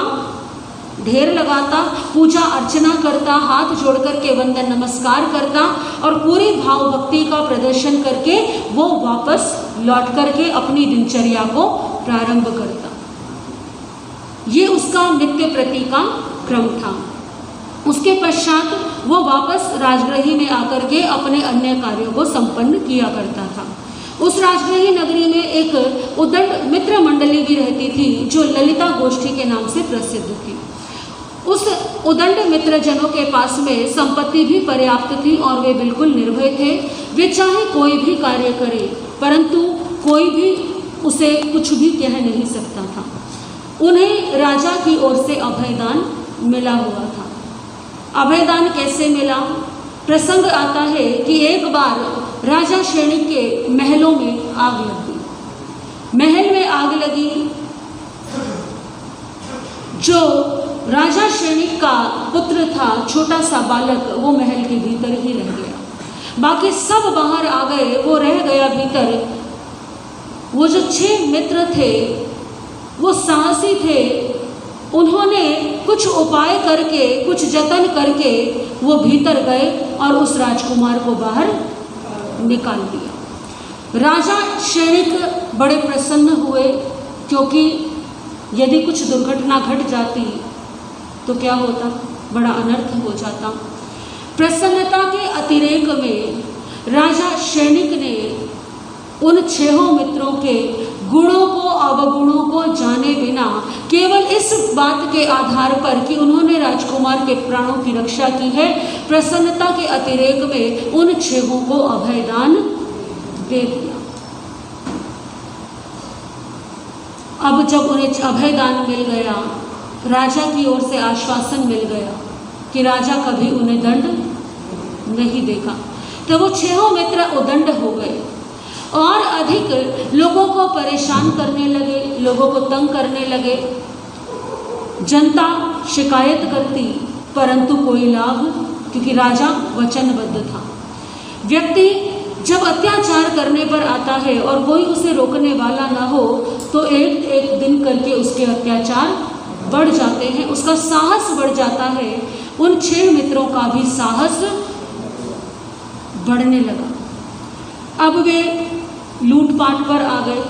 ढेर लगाता, पूजा अर्चना करता, हाथ जोड़ करके वंदन नमस्कार करता और पूरी भाव भक्ति का प्रदर्शन करके वो वापस लौट करके अपनी दिनचर्या को प्रारंभ करता। ये उसका नित्य प्रति का क्रम था। उसके पश्चात वो वापस राजगृही में आकर के अपने अन्य कार्यों को संपन्न किया करता था। उस राजगृही नगरी में एक उदंड मित्र मंडली भी रहती थी जो ललिता गोष्ठी के नाम से प्रसिद्ध थी। उस उदंड मित्र जनों के पास में संपत्ति भी पर्याप्त थी और वे बिल्कुल निर्भय थे। वे चाहे कोई भी कार्य करे परंतु कोई भी उसे कुछ भी कह नहीं सकता था। उन्हें राजा की ओर से अभयदान मिला हुआ था। अभयदान कैसे मिला? प्रसंग आता है कि एक बार राजा श्रेणी के महलों में आग लगी। महल में आग लगी। जो राजा श्रेणी का पुत्र था, छोटा सा बालक, वो महल के भीतर ही रह गया। बाकी सब बाहर आ गए, वो रह गया भीतर। वो जो 6 मित्र थे वो साहसी थे। उन्होंने कुछ उपाय करके, कुछ जतन करके वो भीतर गए और उस राजकुमार को बाहर निकाल दिया। राजा श्रेणिक बड़े प्रसन्न हुए क्योंकि यदि कुछ दुर्घटना घट जाती तो क्या होता? बड़ा अनर्थ हो जाता। प्रसन्नता के अतिरेक में राजा श्रेणिक ने उन 6 मित्रों के गुणों को अवगुणों को जाने बिना केवल इस बात के आधार पर कि उन्होंने राजकुमार के प्राणों की रक्षा की है, प्रसन्नता के अतिरेक में उन 6 को अभयदान दे दिया। अब जब उन्हें अभयदान मिल गया, राजा की ओर से आश्वासन मिल गया कि राजा कभी उन्हें दंड नहीं देगा, तो वो 6 मित्र उदंड हो गए और अधिक लोगों को परेशान करने लगे, लोगों को तंग करने लगे। जनता शिकायत करती परंतु कोई लाभ, क्योंकि राजा वचनबद्ध था। व्यक्ति जब अत्याचार करने पर आता है और कोई उसे रोकने वाला ना हो तो एक एक दिन करके उसके अत्याचार बढ़ जाते हैं, उसका साहस बढ़ जाता है। उन 6 मित्रों का भी साहस बढ़ने लगा। अब वे लूटपाट पर आ गए,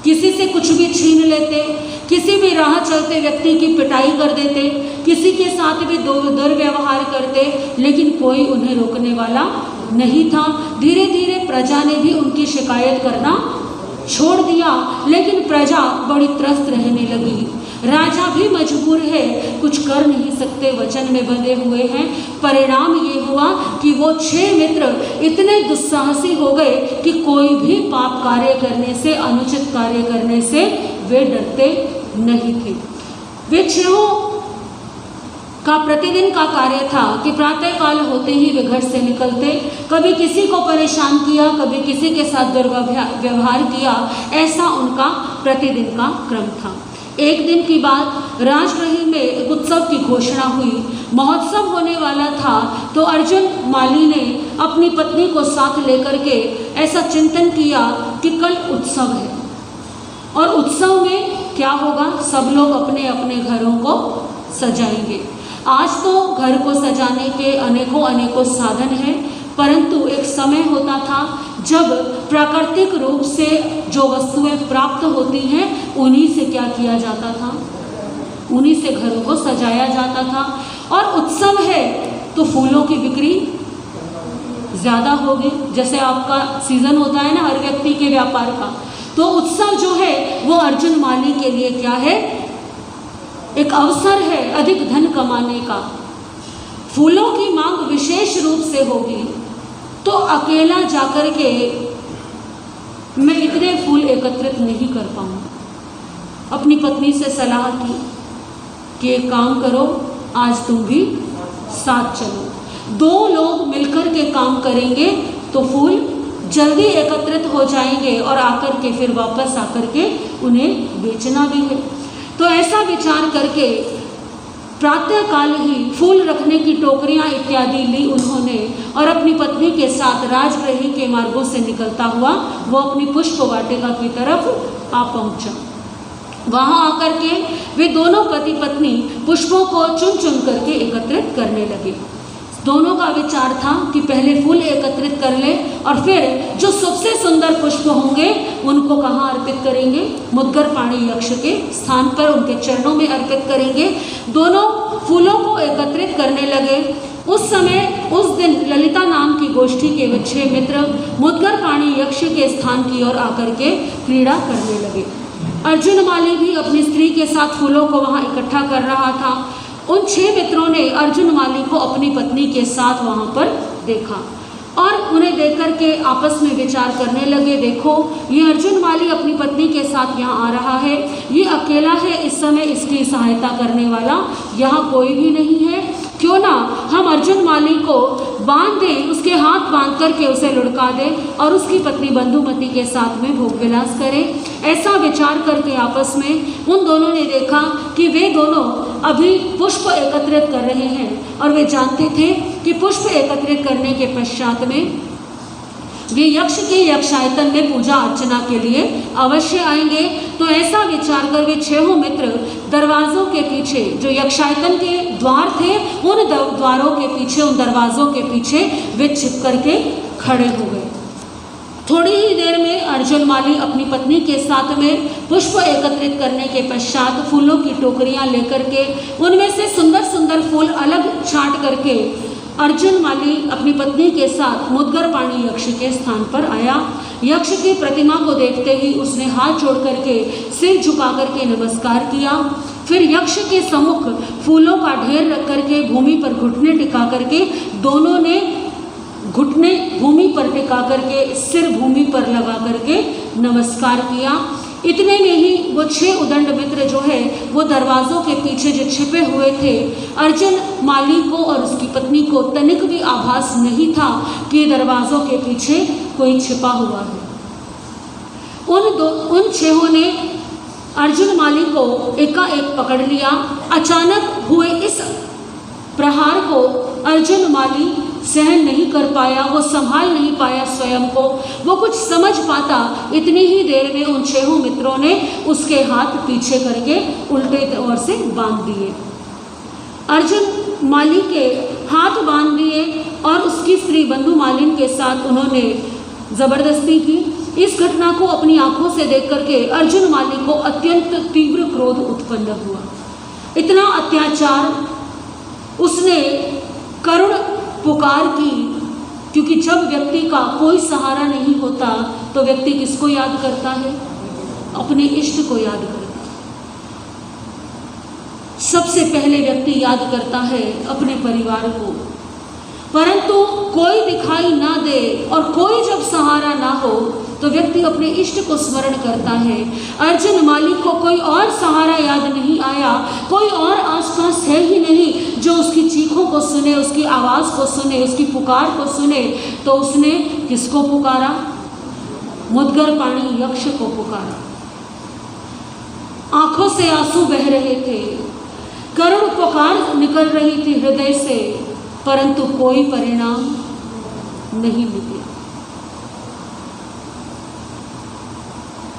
किसी से कुछ भी छीन लेते, किसी भी राह चलते व्यक्ति की पिटाई कर देते, किसी के साथ भी दुर्व्यवहार करते, लेकिन कोई उन्हें रोकने वाला नहीं था। धीरे धीरे प्रजा ने भी उनकी शिकायत करना छोड़ दिया, लेकिन प्रजा बड़ी त्रस्त रहने लगी। राजा भी मजबूर है, कुछ कर नहीं सकते, वचन में बंधे हुए हैं। परिणाम ये हुआ कि वो 6 मित्र इतने दुस्साहसी हो गए कि कोई भी पाप कार्य करने से, अनुचित कार्य करने से वे डरते नहीं थे। वे 6 का प्रतिदिन का कार्य था कि प्रातःकाल होते ही वे घर से निकलते, कभी किसी को परेशान किया, कभी किसी के साथ दुर्व्यवहार किया, ऐसा उनका प्रतिदिन का क्रम था। एक दिन की बात, राजगृह में एक उत्सव की घोषणा हुई। महोत्सव होने वाला था तो अर्जुन माली ने अपनी पत्नी को साथ लेकर के ऐसा चिंतन किया कि कल उत्सव है और उत्सव में क्या होगा, सब लोग अपने अपने घरों को सजाएंगे। आज तो घर को सजाने के अनेकों साधन हैं, परंतु एक समय होता था जब प्राकृतिक रूप से जो वस्तुएं प्राप्त होती हैं उन्हीं से क्या किया जाता था, उन्हीं से घरों को सजाया जाता था। और उत्सव है तो फूलों की बिक्री ज़्यादा होगी, जैसे आपका सीज़न होता है ना हर व्यक्ति के व्यापार का, तो उत्सव जो है वो अर्जुन माली के लिए क्या है, एक अवसर है अधिक धन कमाने का। फूलों की मांग विशेष रूप से होगी, तो अकेला जाकर के मैं इतने फूल एकत्रित नहीं कर पाऊंगा। अपनी पत्नी से सलाह की कि एक काम करो, आज तुम भी साथ चलो, 2 लोग मिलकर के काम करेंगे तो फूल जल्दी एकत्रित हो जाएंगे और आकर के फिर वापस आकर के उन्हें बेचना भी है। तो ऐसा विचार करके प्रातःकाल ही फूल रखने की टोकरियां इत्यादि ली उन्होंने और अपनी पत्नी के साथ राजगृह के मार्गों से निकलता हुआ वो अपनी पुष्प वाटिका की तरफ आ पहुंचा। वहां आकर के वे दोनों पति पत्नी पुष्पों को चुन चुन करके एकत्रित करने लगे। दोनों का विचार था कि पहले फूल एकत्रित कर ले और फिर जो सबसे सुंदर पुष्प होंगे उनको कहाँ अर्पित करेंगे, मुद्गर पाणी यक्ष के स्थान पर उनके चरणों में अर्पित करेंगे। दोनों फूलों को एकत्रित करने लगे। उस समय उस दिन ललिता नाम की गोष्ठी के वे 6 मित्र मुद्गर पाणी यक्ष के स्थान की ओर आकर के क्रीड़ा करने लगे। अर्जुन माली भी अपनी स्त्री के साथ फूलों को वहाँ इकट्ठा कर रहा था। उन 6 मित्रों ने अर्जुन माली को अपनी पत्नी के साथ वहाँ पर देखा और उन्हें देख कर के आपस में विचार करने लगे, देखो ये अर्जुन माली अपनी पत्नी के साथ यहाँ आ रहा है, ये अकेला है, इस समय इसकी सहायता करने वाला यहाँ कोई भी नहीं है, क्यों ना हम अर्जुन माली को बांध दें, उसके हाथ बांध करके उसे लुढ़का दें और उसकी पत्नी बंधुमती के साथ में भोग विलास करें। ऐसा विचार करके आपस में उन दोनों ने देखा कि वे दोनों अभी पुष्प एकत्रित कर रहे हैं और वे जानते थे कि पुष्प एकत्रित करने के पश्चात में वे यक्ष के यक्षायतन में पूजा अर्चना के लिए अवश्य आएंगे। तो ऐसा विचार कर वे 6 मित्र दरवाजों के पीछे, जो यक्षायतन के द्वार थे उन द्वारों के पीछे, उन दरवाजों के पीछे वे छिप करके खड़े हो गए। थोड़ी ही देर में अर्जुन माली अपनी पत्नी के साथ में पुष्प एकत्रित करने के पश्चात फूलों की टोकरियां लेकर के उनमें से सुंदर सुंदर फूल अलग छांट करके अर्जुन माली अपनी पत्नी के साथ मुद्गर पाणी यक्ष के स्थान पर आया। यक्ष की प्रतिमा को देखते ही उसने हाथ जोड़ करके सिर झुका करके नमस्कार किया। फिर यक्ष के सम्मुख फूलों का ढेर रख करके भूमि पर घुटने टिका करके दोनों ने घुटने भूमि पर टिका करके सिर भूमि पर लगा करके नमस्कार किया। इतने में ही वो 6 उदंड मित्र जो है वो दरवाज़ों के पीछे जो छिपे हुए थे, अर्जुन माली को और उसकी पत्नी को तनिक भी आभास नहीं था कि दरवाज़ों के पीछे कोई छिपा हुआ है। उन छहों ने अर्जुन माली को एकाएक पकड़ लिया। अचानक हुए इस प्रहार को अर्जुन माली सहन नहीं कर पाया, वो संभाल नहीं पाया स्वयं को, वो कुछ समझ पाता। इतनी ही देर में उन छहों मित्रों ने उसके हाथ पीछे करके उल्टे ओर से बांध दिए। अर्जुन माली के हाथ बांध दिए और उसकी स्त्री बंधु मालिन के साथ उन्होंने जबरदस्ती की। इस घटना को अपनी आंखों से देख करके अर्जुन माली को अत्यंत तीव्र क्रोध उत्पन्न हुआ। इतना अत्याचार, उसने करुण पुकार की, क्योंकि जब व्यक्ति का कोई सहारा नहीं होता तो व्यक्ति किसको याद करता है? अपने इष्ट को याद करता है। सबसे पहले व्यक्ति याद करता है अपने परिवार को, परंतु कोई दिखाई ना दे और कोई जब सहारा ना हो तो व्यक्ति अपने इष्ट को स्मरण करता है। अर्जुन माली को कोई और सहारा याद नहीं आया, कोई और आसपास है ही नहीं जो उसकी चीखों को सुने, उसकी आवाज़ को सुने, उसकी पुकार को सुने। तो उसने किसको पुकारा? मुद्गर पाणी यक्ष को पुकारा। आंखों से आंसू बह रहे थे, करुण पुकार निकल रही थी हृदय से, परंतु कोई परिणाम नहीं मिला।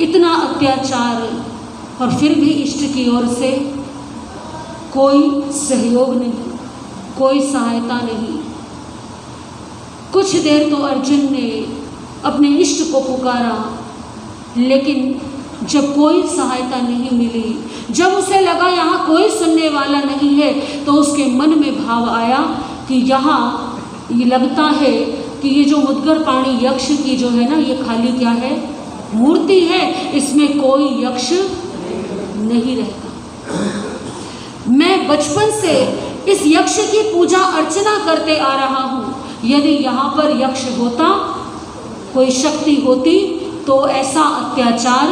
इतना अत्याचार और फिर भी इष्ट की ओर से कोई सहयोग नहीं, कोई सहायता नहीं। कुछ देर तो अर्जुन ने अपने इष्ट को पुकारा, लेकिन जब कोई सहायता नहीं मिली, जब उसे लगा यहाँ कोई सुनने वाला नहीं है, तो उसके मन में भाव आया कि यहाँ ये लगता है कि ये जो मुद्गर पाणी यक्ष की जो है ना, ये खाली क्या है? मूर्ति है, इसमें कोई यक्ष नहीं रहता। मैं बचपन से इस यक्ष की पूजा अर्चना करते आ रहा हूँ। यदि यहाँ पर यक्ष होता, कोई शक्ति होती, तो ऐसा अत्याचार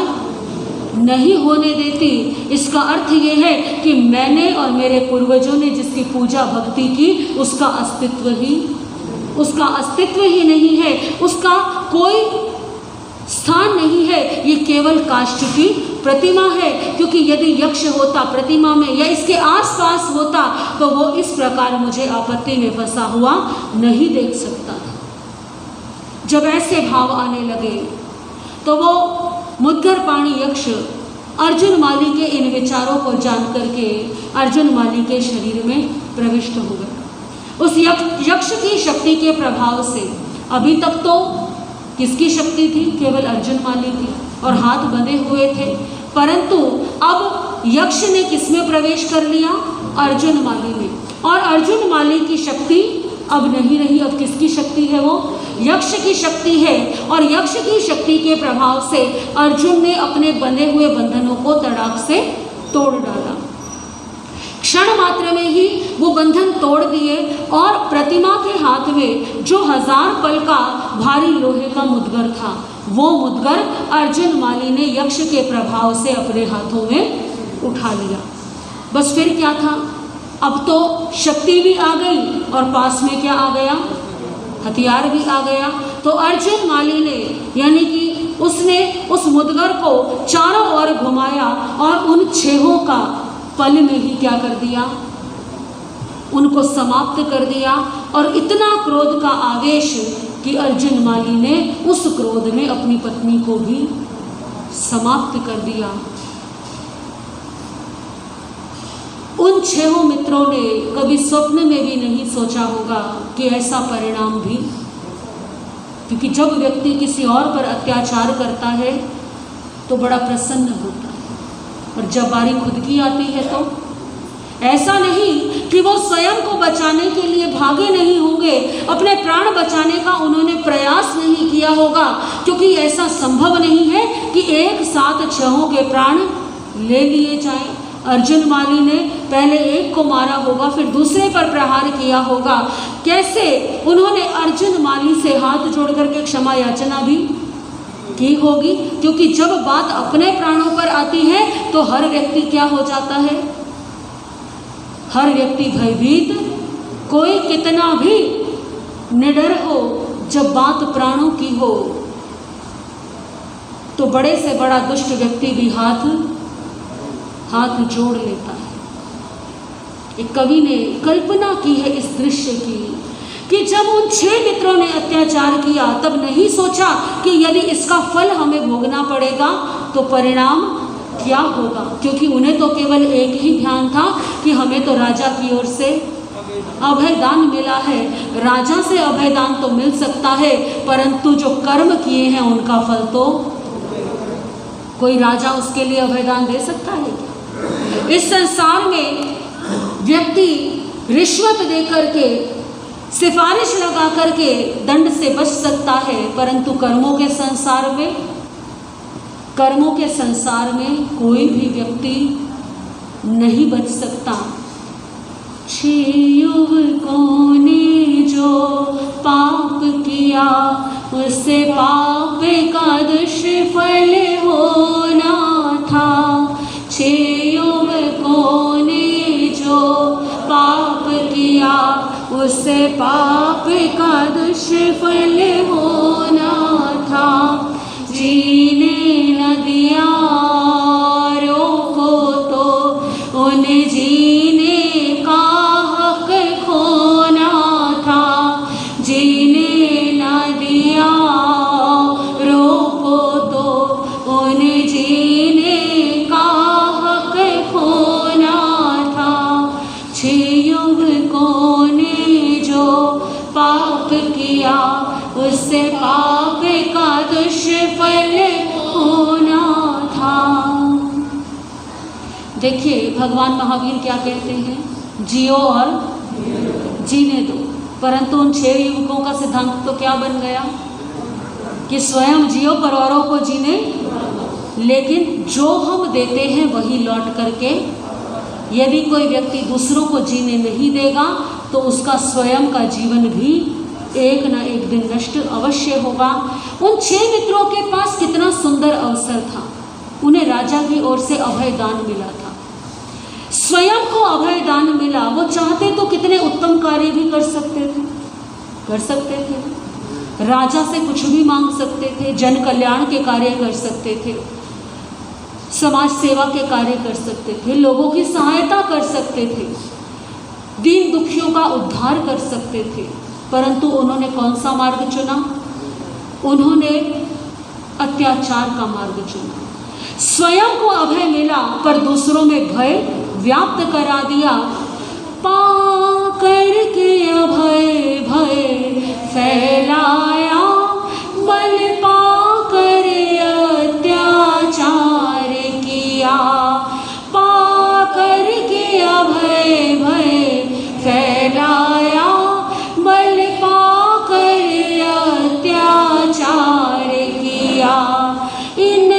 नहीं होने देती। इसका अर्थ ये है कि मैंने और मेरे पूर्वजों ने जिसकी पूजा भक्ति की, उसका अस्तित्व ही नहीं है, उसका कोई स्थान नहीं है। ये केवल काष्ठ की प्रतिमा है, क्योंकि यदि यक्ष होता प्रतिमा में या इसके आसपास होता तो वो इस प्रकार मुझे आपत्ति में फंसा हुआ नहीं देख सकता था। जब ऐसे भाव आने लगे तो वो मुद्गर पाणी यक्ष अर्जुन माली के इन विचारों को जान करके अर्जुन माली के शरीर में प्रविष्ट हो गया। उस यक्ष की शक्ति के प्रभाव से अभी तक तो किसकी शक्ति थी? केवल अर्जुन माली की, और हाथ बंधे हुए थे। परंतु अब यक्ष ने किसमें प्रवेश कर लिया? अर्जुन माली में। और अर्जुन माली की शक्ति अब नहीं रही। अब किसकी शक्ति है? वो यक्ष की शक्ति है। और यक्ष की शक्ति के प्रभाव से अर्जुन ने अपने बंधे हुए बंधनों को तड़ाक से तोड़ डाला। क्षण मात्र में ही वो बंधन तोड़ दिए और प्रतिमा के हाथ में जो 1000 पल का भारी लोहे का मुद्गर था, वो मुद्गर अर्जुन माली ने यक्ष के प्रभाव से अपने हाथों में उठा लिया। बस फिर क्या था? अब तो शक्ति भी आ गई और पास में क्या आ गया? हथियार भी आ गया। तो अर्जुन माली ने, यानी कि उसने उस मुद्गर को चारों ओर घुमाया और उन छहों का पल में ही क्या कर दिया? उनको समाप्त कर दिया। और इतना क्रोध का आवेश कि अर्जुन माली ने उस क्रोध में अपनी पत्नी को भी समाप्त कर दिया। उन छहों मित्रों ने कभी स्वप्न में भी नहीं सोचा होगा कि ऐसा परिणाम भी, क्योंकि जब व्यक्ति किसी और पर अत्याचार करता है तो बड़ा प्रसन्न होता है, और जब बारी खुद की आती है तो ऐसा नहीं कि वो स्वयं को बचाने के लिए भागे नहीं होंगे, अपने प्राण बचाने का उन्होंने प्रयास नहीं किया होगा, क्योंकि ऐसा संभव नहीं है कि एक साथ छहों के प्राण ले लिए जाएं। अर्जुन माली ने पहले एक को मारा होगा, फिर दूसरे पर प्रहार किया होगा। कैसे उन्होंने अर्जुन माली से हाथ जोड़ करके क्षमा याचना भी की होगी, क्योंकि जब बात अपने प्राणों पर आती है तो हर व्यक्ति क्या हो जाता है? हर व्यक्ति भयभीत, कोई कितना भी निडर हो, जब बात प्राणों की हो तो बड़े से बड़ा दुष्ट व्यक्ति भी हाथ जोड़ लेता है। एक कवि ने कल्पना की है इस दृश्य की कि जब उन 6 मित्रों ने अत्याचार किया तब नहीं सोचा कि यदि इसका फल हमें भोगना पड़ेगा तो परिणाम क्या होगा, क्योंकि उन्हें तो केवल एक ही ध्यान था कि हमें तो राजा की ओर से अभयदान मिला है। राजा से अभयदान तो मिल सकता है, परंतु जो कर्म किए हैं उनका फल तो कोई राजा उसके लिए अभयदान दे सकता है क्या? इस संसार में व्यक्ति रिश्वत देकर के, सिफारिश लगा करके दंड से बच सकता है, परंतु कर्मों के संसार में कोई भी व्यक्ति नहीं बच सकता। 6 युवकों ने जो पाप किया उससे पाप का दुष्फल होना था। 6 युवकों ने जो पाप किया उससे पाप का दुष्फल होना था। जीने न दिया रोको तो उन्हें जीने का हक खोना था। जीने न दिया रोको तो उन्हें जीने का हक खोना था। 6 युवकों ने जो पाप किया उससे पाप का दुष्फल होना था। देखिए भगवान महावीर क्या कहते हैं, जियो और जीने दो। परंतु उन 6 युवकों का सिद्धांत तो क्या बन गया कि स्वयं जियो पर औरों को जीने, लेकिन जो हम देते हैं वही लौट करके, यदि कोई व्यक्ति दूसरों को जीने नहीं देगा तो उसका स्वयं का जीवन भी एक न एक दिन नष्ट अवश्य होगा। उन 6 मित्रों के पास कितना सुंदर अवसर था, उन्हें राजा की ओर से अभयदान मिला था, स्वयं को अभयदान मिला। वो चाहते तो कितने उत्तम कार्य भी कर सकते थे। राजा से कुछ भी मांग सकते थे, जन कल्याण के कार्य कर सकते थे, समाज सेवा के कार्य कर सकते थे, लोगों की सहायता कर सकते थे, दीन दुखियों का उद्धार कर सकते थे। परंतु उन्होंने कौन सा मार्ग चुना? उन्होंने अत्याचार का मार्ग चुना। स्वयं को अभय मिला पर दूसरों में भय व्याप्त करा दिया। पा करके अभय भय फैलाया, बल पा कर अत्याचार किया। पा करके अभय भय फैलाया, बल पाकर अत्याचार किया। इन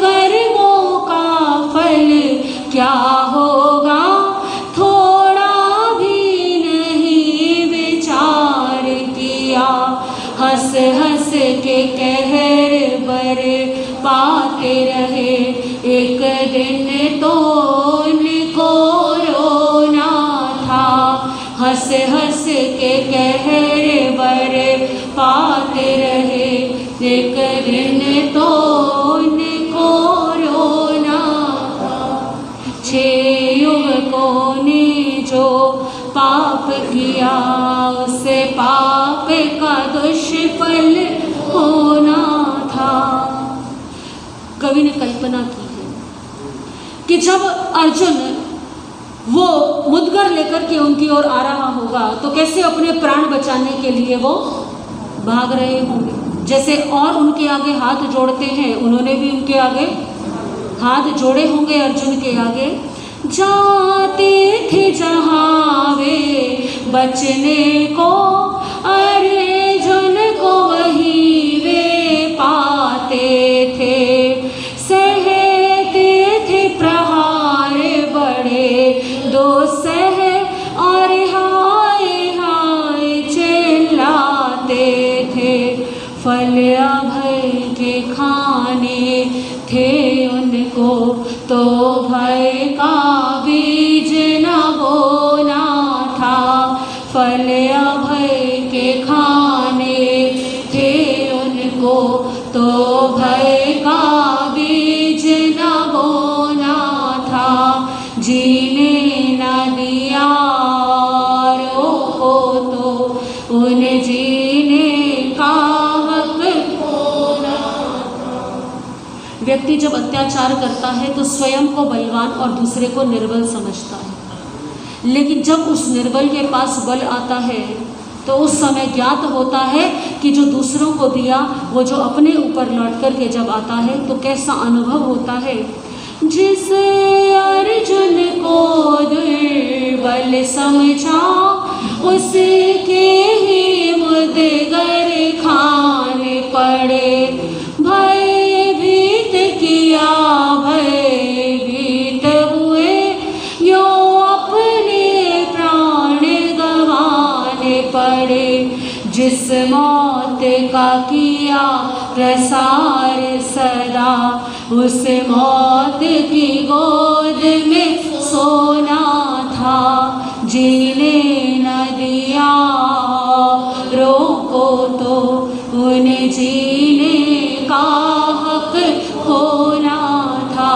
कर्मों का फल क्या होगा थोड़ा भी नहीं विचार किया। हंस हंस के कहर बर पाते रहे, एक दिन तो उनको रोना था। हंस हंस के कहर बर पाते रहे, एक दिन तो उनको रोना था। 6 युवकों ने जो पाप किया उससे पाप का दुष्फल होना था। कवि ने कल्पना की है कि जब अर्जुन वो मुद्गर लेकर के उनकी ओर आ रहा होगा तो कैसे अपने प्राण बचाने के लिए वो भाग रहे होंगे। जैसे और उनके आगे हाथ जोड़ते हैं, उन्होंने भी उनके आगे हाथ जोड़े होंगे अर्जुन के आगे। जाते थे जहाँ वे बचने को, अर्जुन को वही वे पाते थे। सहते थे प्रहार बड़े दो सह, और हाय हाय चिल्लाते थे। फल अभय के खाने थे उनको, तो भय का बीज न बोना था। फल अभय के खाने थे उनको, तो भय का अत्याचार करता है तो स्वयं को बलवान और दूसरे को निर्बल समझता है, लेकिन जब उस निर्बल के पास बल आता है तो उस समय ज्ञात होता है कि जो दूसरों को दिया वो जो अपने ऊपर लौट कर के जब आता है तो कैसा अनुभव होता है। जिस अर्जुन को दुर्बल समझा उसके ही मुद्गर खाने पड़े, भयभीत किया भयभीत हुए यो अपने प्राण गंवाने पड़े। जिस मौत का किया प्रसार सदा उस मौत की गोद में सोना था, जीने न दिया रोको तो उन्हें जीने का हक होना था।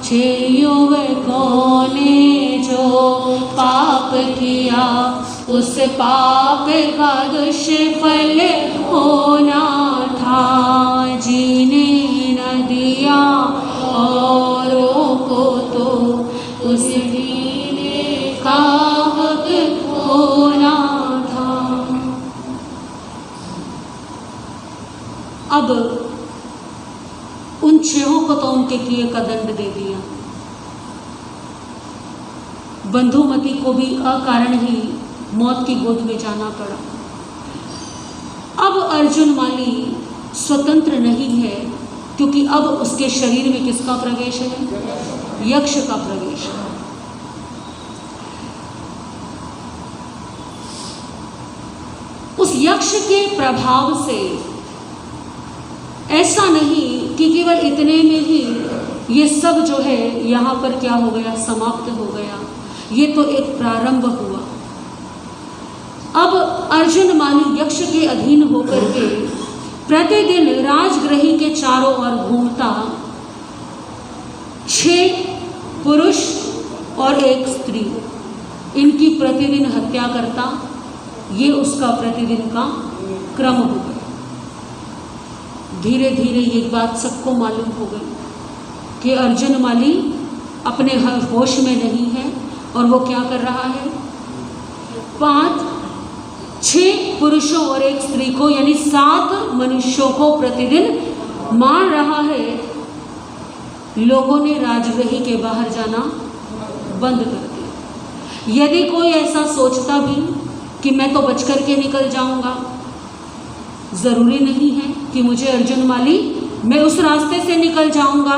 6 युवकों ने जो पाप किया उस पाप का दुष्फल होना था, जीने न दिया औरों को तो उस जीने का हक होना था। अब उन 6 को तो उनके किए का दंड दे दिया, बंधुमती को भी अकारण ही मौत की गोद में जाना पड़ा। अब अर्जुन माली स्वतंत्र नहीं है, क्योंकि अब उसके शरीर में किसका प्रवेश है? यक्ष का प्रवेश है। उस यक्ष के प्रभाव से ऐसा नहीं कि केवल इतने में ही ये सब जो है यहाँ पर क्या हो गया, समाप्त हो गया। ये तो एक प्रारंभ हुआ। अब अर्जुन माली यक्ष के अधीन होकर के प्रतिदिन राजगृही के चारों ओर घूमता, 6 पुरुष और 1 स्त्री, इनकी प्रतिदिन हत्या करता। ये उसका प्रतिदिन का क्रम हो गया। धीरे धीरे ये बात सबको मालूम हो गई कि अर्जुन माली अपने होश में नहीं है और वो क्या कर रहा है, 6 पुरुषों और 1 स्त्री को यानी 7 मनुष्यों को प्रतिदिन मार रहा है। लोगों ने राजगृही के बाहर जाना बंद कर दिया। यदि कोई ऐसा सोचता भी कि मैं तो बच कर के निकल जाऊंगा, ज़रूरी नहीं है कि मुझे अर्जुन माली मैं उस रास्ते से निकल जाऊंगा,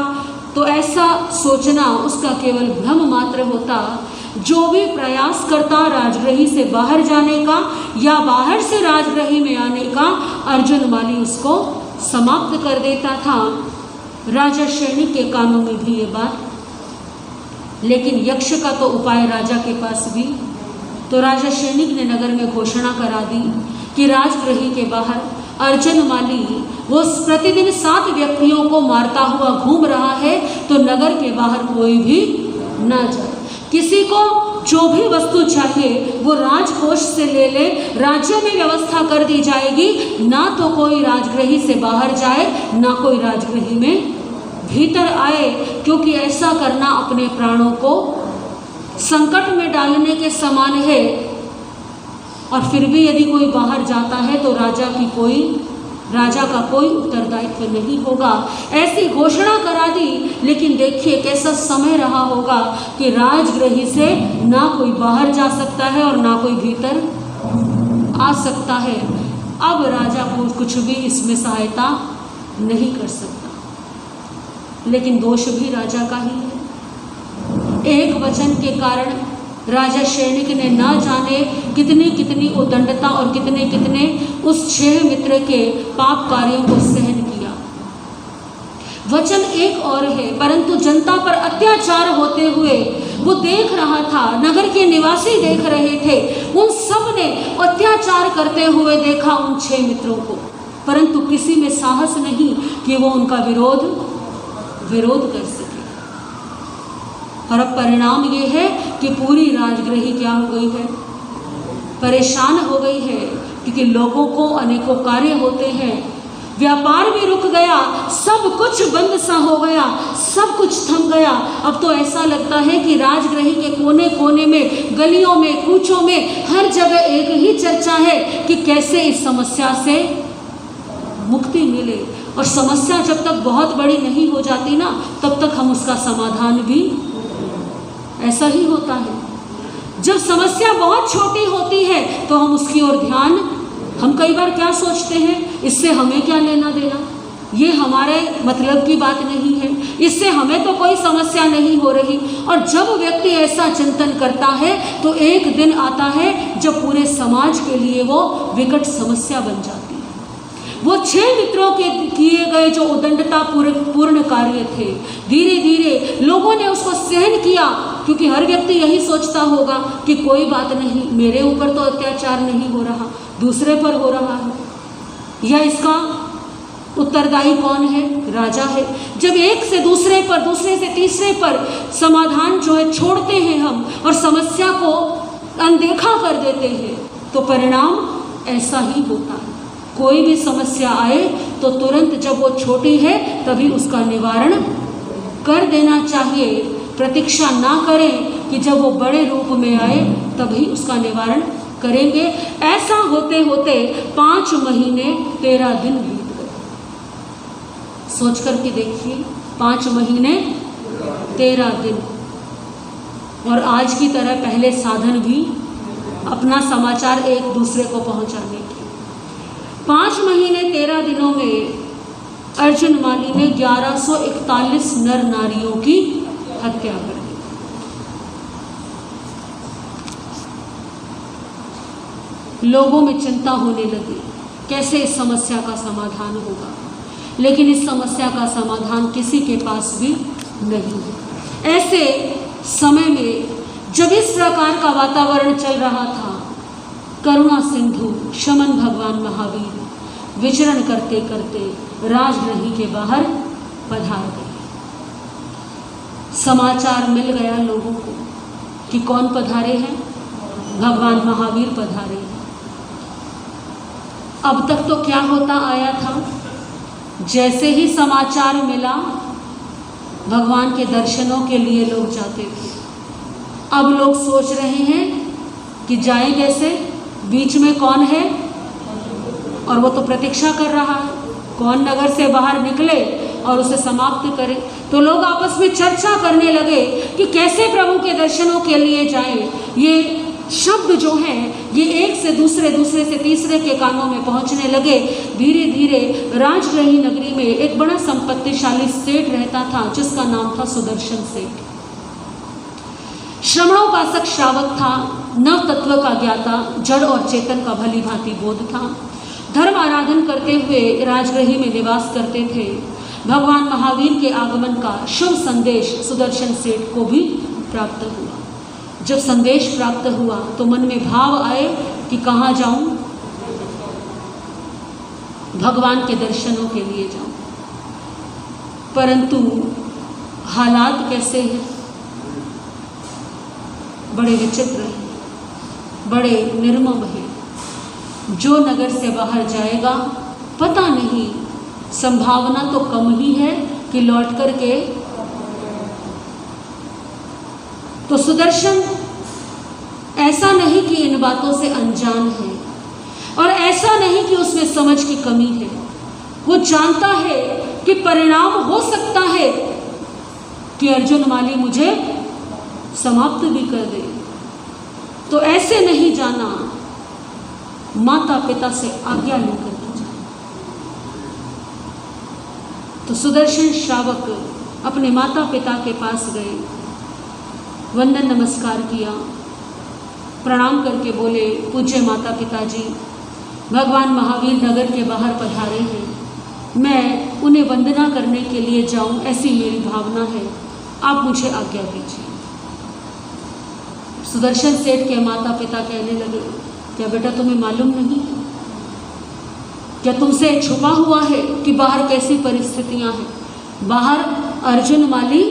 तो ऐसा सोचना उसका केवल भ्रम मात्र होता। जो भी प्रयास करता राजगृही से बाहर जाने का या बाहर से राजगृही में आने का, अर्जुन माली उसको समाप्त कर देता था। राजा शैनिक के कानों में भी ये बात, लेकिन यक्ष का तो उपाय राजा के पास भी। तो राजा शैनिक ने नगर में घोषणा करा दी कि राजगृही के बाहर अर्जुन माली वो प्रतिदिन 7 व्यक्तियों को मारता हुआ घूम रहा है, तो नगर के बाहर कोई भी ना जाए। किसी को जो भी वस्तु चाहिए वो राजकोष से ले ले, राज्य में व्यवस्था कर दी जाएगी। ना तो कोई राजगृही से बाहर जाए, ना कोई राजगृही में भीतर आए, क्योंकि ऐसा करना अपने प्राणों को संकट में डालने के समान है। और फिर भी यदि कोई बाहर जाता है तो राजा का कोई उत्तरदायित्व नहीं होगा। ऐसी घोषणा करा दी। लेकिन देखिए कैसा समय रहा होगा कि राजगृही से ना कोई बाहर जा सकता है और ना कोई भीतर आ सकता है। अब राजा को कुछ भी इसमें सहायता नहीं कर सकता, लेकिन दोष भी राजा का ही है। एक वचन के कारण राजा शैनिक ने ना जाने कितनी कितनी उदंडता और कितने कितने उस 6 मित्र के पाप कार्यों को सहन किया। वचन एक और है, परंतु जनता पर अत्याचार होते हुए वो देख रहा था, नगर के निवासी देख रहे थे। उन सब ने अत्याचार करते हुए देखा उन 6 मित्रों को, परंतु किसी में साहस नहीं कि वो उनका विरोध कर सके। और अब परिणाम ये है कि पूरी राजगृही क्या हो गई है, परेशान हो गई है, क्योंकि लोगों को अनेकों कार्य होते हैं। व्यापार भी रुक गया, सब कुछ बंद सा हो गया, सब कुछ थम गया। अब तो ऐसा लगता है कि राजगृह के कोने कोने में, गलियों में, कूचों में, हर जगह एक ही चर्चा है कि कैसे इस समस्या से मुक्ति मिले। और समस्या जब तक बहुत बड़ी नहीं हो जाती ना, तब तक हम उसका समाधान भी ऐसा ही होता है। जब समस्या बहुत छोटी होती है तो हम उसकी ओर ध्यान, हम कई बार क्या सोचते हैं, इससे हमें क्या लेना देना, ये हमारे मतलब की बात नहीं है, इससे हमें तो कोई समस्या नहीं हो रही। और जब व्यक्ति ऐसा चिंतन करता है तो एक दिन आता है जब पूरे समाज के लिए वो विकट समस्या बन जाती है। वो 6 मित्रों के किए गए जो उदंडता पूर्ण कार्य थे, धीरे धीरे लोगों ने उसको सहन किया, क्योंकि हर व्यक्ति यही सोचता होगा कि कोई बात नहीं, मेरे ऊपर तो अत्याचार नहीं हो रहा, दूसरे पर हो रहा है, या इसका उत्तरदायी कौन है, राजा है। जब एक से दूसरे पर, दूसरे से तीसरे पर समाधान जो है छोड़ते हैं हम और समस्या को अनदेखा कर देते हैं, तो परिणाम ऐसा ही होता है। कोई भी समस्या आए तो तुरंत जब वो छोटी है तभी उसका निवारण कर देना चाहिए। प्रतीक्षा ना करें कि जब वो बड़े रूप में आए तभी उसका निवारण करेंगे। ऐसा होते होते 5 महीने 13 दिन बीत गए। सोच करके देखिए, 5 महीने 13 दिन, और आज की तरह पहले साधन भी अपना समाचार एक दूसरे को पहुंचाने के। 5 महीने 13 दिनों में अर्जुन माली ने 1141 नर नारियों की हत्या कर दी। लोगों में चिंता होने लगी, कैसे इस समस्या का समाधान होगा, लेकिन इस समस्या का समाधान किसी के पास भी नहीं है। ऐसे समय में जब इस प्रकार का वातावरण चल रहा था, करुणा सिंधु शमन भगवान महावीर विचरण करते करते राजगृह के बाहर पधार गए। समाचार मिल गया लोगों को कि कौन पधारे हैं, भगवान महावीर पधारे हैं। अब तक तो क्या होता आया था, जैसे ही समाचार मिला भगवान के दर्शनों के लिए लोग जाते थे। अब लोग सोच रहे हैं कि जाए कैसे, बीच में कौन है, और वो तो प्रतीक्षा कर रहा है कौन नगर से बाहर निकले और उसे समाप्त करे। तो लोग आपस में चर्चा करने लगे कि कैसे प्रभु के दर्शनों के लिए जाएं। ये शब्द जो हैं ये एक से दूसरे, दूसरे से तीसरे के कानों में पहुंचने लगे। धीरे धीरे राजगृही नगरी में एक बड़ा संपत्तिशाली सेठ रहता था जिसका नाम था सुदर्शन सेठ। श्रवणोपासक श्रावक था, नव तत्व का ज्ञाता, जड़ और चेतन का भली भांति बोध था। धर्म आराधन करते हुए राजगृही में निवास करते थे। भगवान महावीर के आगमन का शुभ संदेश सुदर्शन सेठ को भी प्राप्त हुआ। जब संदेश प्राप्त हुआ तो मन में भाव आए कि कहाँ जाऊं, भगवान के दर्शनों के लिए जाऊं। परंतु हालात कैसे हैं, बड़े विचित्र हैं, बड़े निर्मम हैं। जो नगर से बाहर जाएगा पता नहीं, संभावना तो कम ही है कि लौट कर के। तो सुदर्शन ऐसा नहीं कि इन बातों से अनजान है और ऐसा नहीं कि उसमें समझ की कमी है। वो जानता है कि परिणाम हो सकता है कि अर्जुन माली मुझे समाप्त भी कर दे। तो ऐसे नहीं जाना, माता पिता से आज्ञा लेकर के जाना। तो सुदर्शन श्रावक अपने माता पिता के पास गए, वंदन नमस्कार किया, प्रणाम करके बोले, पूज्य माता पिता जी, भगवान महावीर नगर के बाहर पधारे हैं, मैं उन्हें वंदना करने के लिए जाऊं ऐसी मेरी भावना है, आप मुझे आज्ञा दीजिए। सुदर्शन सेठ के माता पिता कहने लगे, क्या बेटा तुम्हें मालूम नहीं, क्या तुमसे छुपा हुआ है कि बाहर कैसी परिस्थितियां हैं। बाहर अर्जुन माली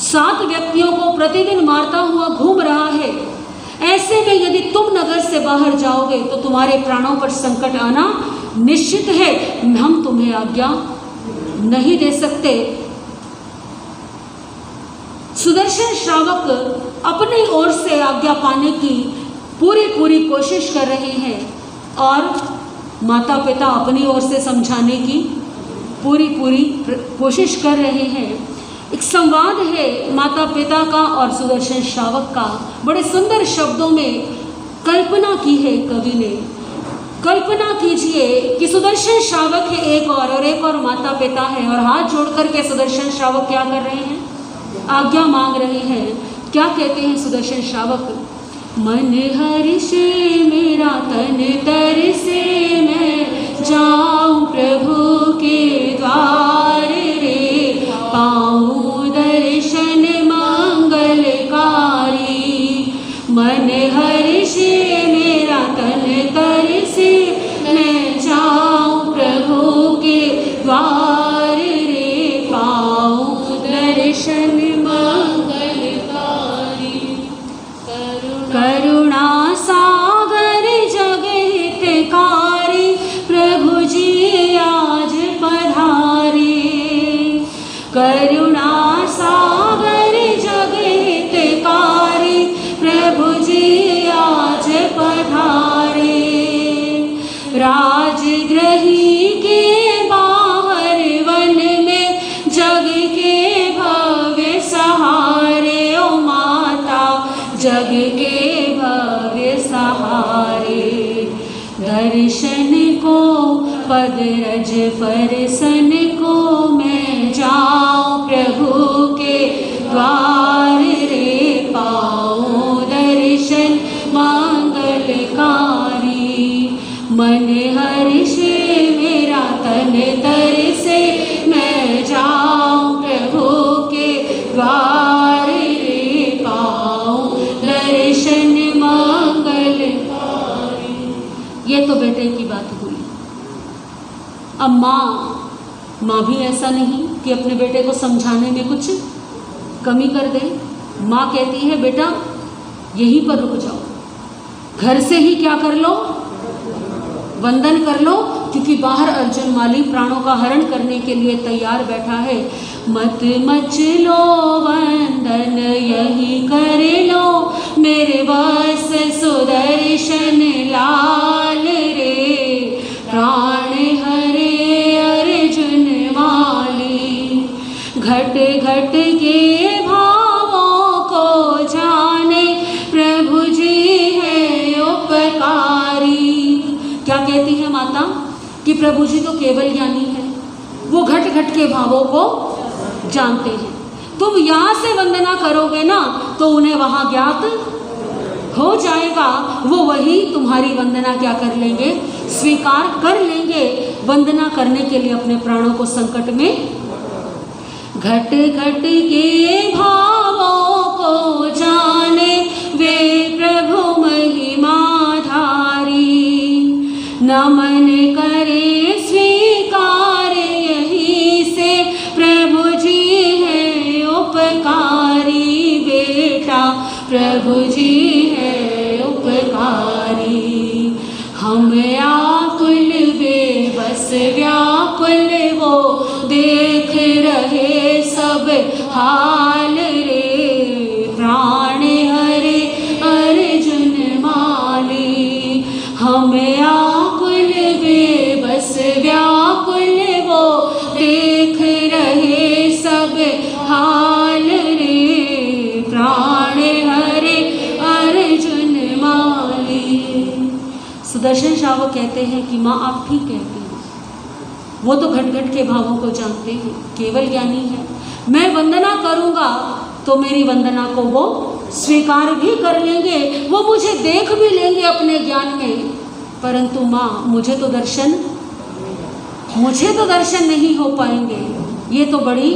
7 व्यक्तियों को प्रतिदिन मारता हुआ घूम रहा है। ऐसे में यदि तुम नगर से बाहर जाओगे तो तुम्हारे प्राणों पर संकट आना निश्चित है हम तुम्हें आज्ञा नहीं दे सकते। सुदर्शन श्रावक अपनी ओर से आज्ञा पाने की पूरी कोशिश कर रहे हैं और माता पिता अपनी ओर से समझाने की पूरी कोशिश कर रहे हैं। एक संवाद है माता पिता का और सुदर्शन श्रावक का। बड़े सुंदर शब्दों में कल्पना की है कवि ने। कल्पना कीजिए कि सुदर्शन श्रावक है एक और माता पिता है, और हाथ जोड़ करके सुदर्शन श्रावक क्या कर रहे हैं? आज्ञा मांग रहे हैं। क्या कहते हैं सुदर्शन श्रावक? मन हर्षे मेरा तन तरसे, मैं जाऊं प्रभु के द्वार रे, पाऊं दर्शन मंगलकारी। मन हर्षे मेरा तन तरसे, मैं जाऊं प्रभु के द्वार रे, पाऊं दर्शन करुणा सागर जग हितकारी, प्रभु जी आज पधारे। करुणा सागर जग हितकारी, प्रभु जी आज पधारे। राजगृही के बाहर वन में, जग के भव्य सहारे, ओ माता जग के भव्य सहारे। दर्शन को पदरज परसन को, मैं जाऊं प्रभु के द्वार रे, पाऊं दर्शन मंगलकारी। मन हर्षे मेरा तन तरसे, मैं जाऊं प्रभु के द्वार रे, पाऊं दर्शन मंगलकारी। ये तो बेटे की बात हुई। अब माँ भी ऐसा नहीं कि अपने बेटे को समझाने में कुछ कमी कर दे। माँ कहती है बेटा यहीं पर रुक जाओ, घर से ही क्या कर लो? वंदन कर लो, क्योंकि बाहर अर्जुन माली प्राणों का हरण करने के लिए तैयार बैठा है। मत मच लो वंदन यही कर लो, मेरे बस सुदर्शन लाल रे, प्राण हरे अर्जुन माली। घट घट के भावों को जाने, प्रभु जी है उपकारी। क्या कहती है माता कि प्रभु जी तो केवल ज्ञानी है, वो घट घट के भावों को जानते हैं। तुम यहाँ से वंदना करोगे ना तो उन्हें वहाँ ज्ञात हो जाएगा, वो वही तुम्हारी वंदना क्या कर लेंगे? स्वीकार कर लेंगे। वंदना करने के लिए अपने प्राणों को संकट में। घट घट के भावों को जाने, वे प्रभु महिमा धारी। नमन करे स्वीकार यही से, प्रभु जी है उपकारी। बेटा प्रभु जी है उपकारी। हम आकुल बेबस व्याकुल, वो देख रहे सब हाल रे, प्राण हरे अर्जुन माली। हम आकुल बेबस व्याकुल, वो देख रहे सब हाल रे, प्राण हरे अर्जुन माली। सुदर्शन श्रावक कहते हैं कि माँ आप ठीक कहते हैं, वो तो घट घट के भावों को जानते हैं, केवल ज्ञानी है। मैं वंदना करूँगा तो मेरी वंदना को वो स्वीकार भी कर लेंगे, वो मुझे देख भी लेंगे अपने ज्ञान में। परंतु माँ मुझे तो दर्शन नहीं हो पाएंगे। ये तो बड़ी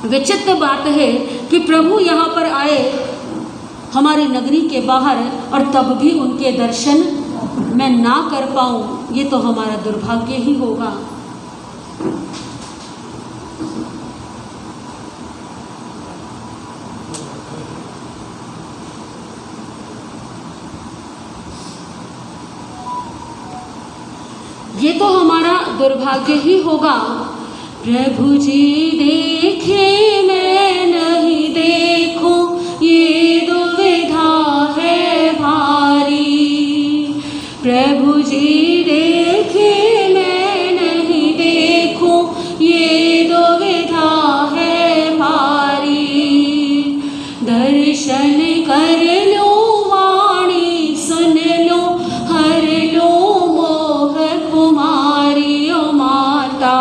विचित्र बात है कि प्रभु यहाँ पर आए हमारी नगरी के बाहर, और तब भी उनके दर्शन मैं ना कर पाऊँ। ये तो हमारा दुर्भाग्य ही होगा। ये तो हमारा दुर्भाग्य ही होगा। प्रभु जी देखे मैं नहीं देखूं, ये दुविधा है भारी। प्रभु जी देखे मैं नहीं देखूं, ये दुविधा है भारी। दर्शन कर लो, वाणी सुन लो, हर लो मोह कुमारी। ओ माता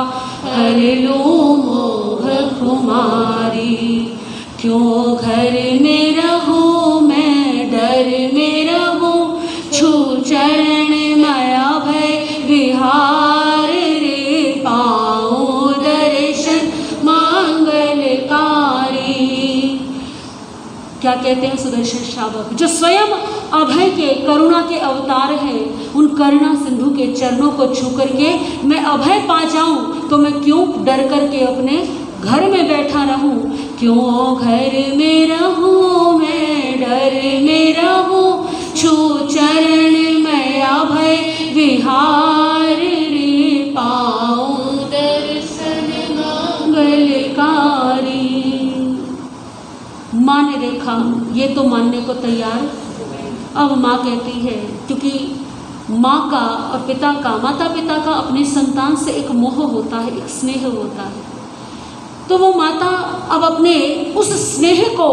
हर लो मोह कुमारी। क्यों घर में रहूं मैं, डर में रहूं, छू चरण माया भय विहार रे। पाऊं दर्शन मंगलकारी। क्या कहते हैं सुदर्शन श्रावक, जो स्वयं अभय के करुणा के अवतार हैं, उन करुणा सिंधु के चरणों को छू करके मैं अभय पा जाऊं, तो मैं क्यों डर करके अपने घर में बैठा रहूं। क्यों घर में रहूं मैं, डर में रहूं, छू चरण मैं अभय विहार रे। पाऊं दर्शन मंगलकारी। माँ ने देखा, ये तो मानने को तैयार। अब माँ कहती है, क्योंकि माँ का और पिता का, माता पिता का अपने संतान से एक मोह होता है, एक स्नेह होता है, तो वो माता अब अपने उस स्नेह को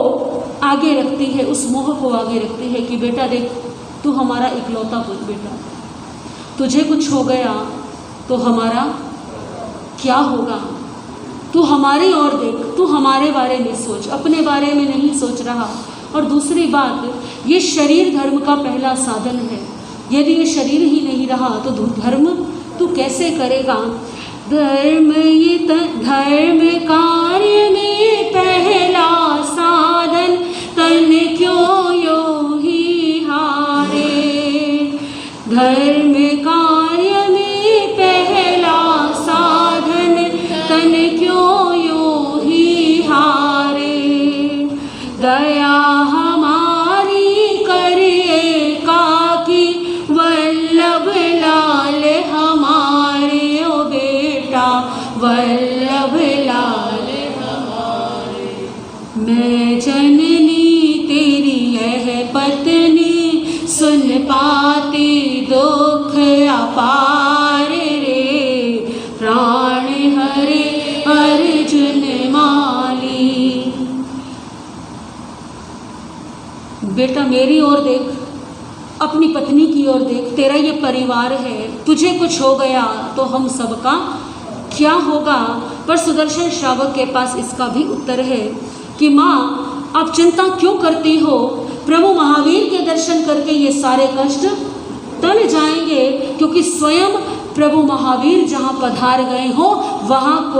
आगे रखती है, उस मोह को आगे रखती है कि बेटा देख, तू हमारा इकलौता बेटा, तुझे कुछ हो गया तो हमारा क्या होगा। तू हमारी ओर देख, तू हमारे बारे में सोच, अपने बारे में नहीं सोच रहा। और दूसरी बात, ये शरीर धर्म का पहला साधन है। यदि ये शरीर ही नहीं रहा तो धर्म तू कैसे करेगा। धर्म ये धर्म कार्य में पहला साधन, तन क्यों यो ही हारे। धर्म कार्य में पहला साधन, तन क्यों यो ही हारे। दया हमारी करिए काकी, वल्लभ लाल हमारे। ओ बेटा वल्लभ लाल हमारे। मैं जननी तेरी यह पत्नी, सुन पाती दुख अपार रे। प्राण हरे अर्जुन माली। बेटा मेरी ओर देख, अपनी पत्नी की ओर देख, तेरा ये परिवार है, तुझे कुछ हो गया तो हम सबका क्या होगा। पर सुदर्शन श्रावक के पास इसका भी उत्तर है कि माँ आप चिंता क्यों करती हो, प्रभु महावीर के दर्शन करके ये सारे कष्ट टल जाएंगे। क्योंकि स्वयं प्रभु महावीर जहाँ पधार गए हो, वहाँ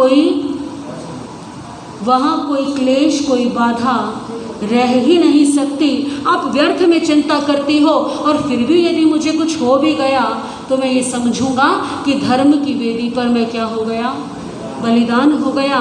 कोई क्लेश, कोई बाधा रह ही नहीं सकती। आप व्यर्थ में चिंता करती हो, और फिर भी यदि मुझे कुछ हो भी गया तो मैं ये समझूंगा कि धर्म की वेदी पर मैं क्या हो गया, बलिदान हो गया।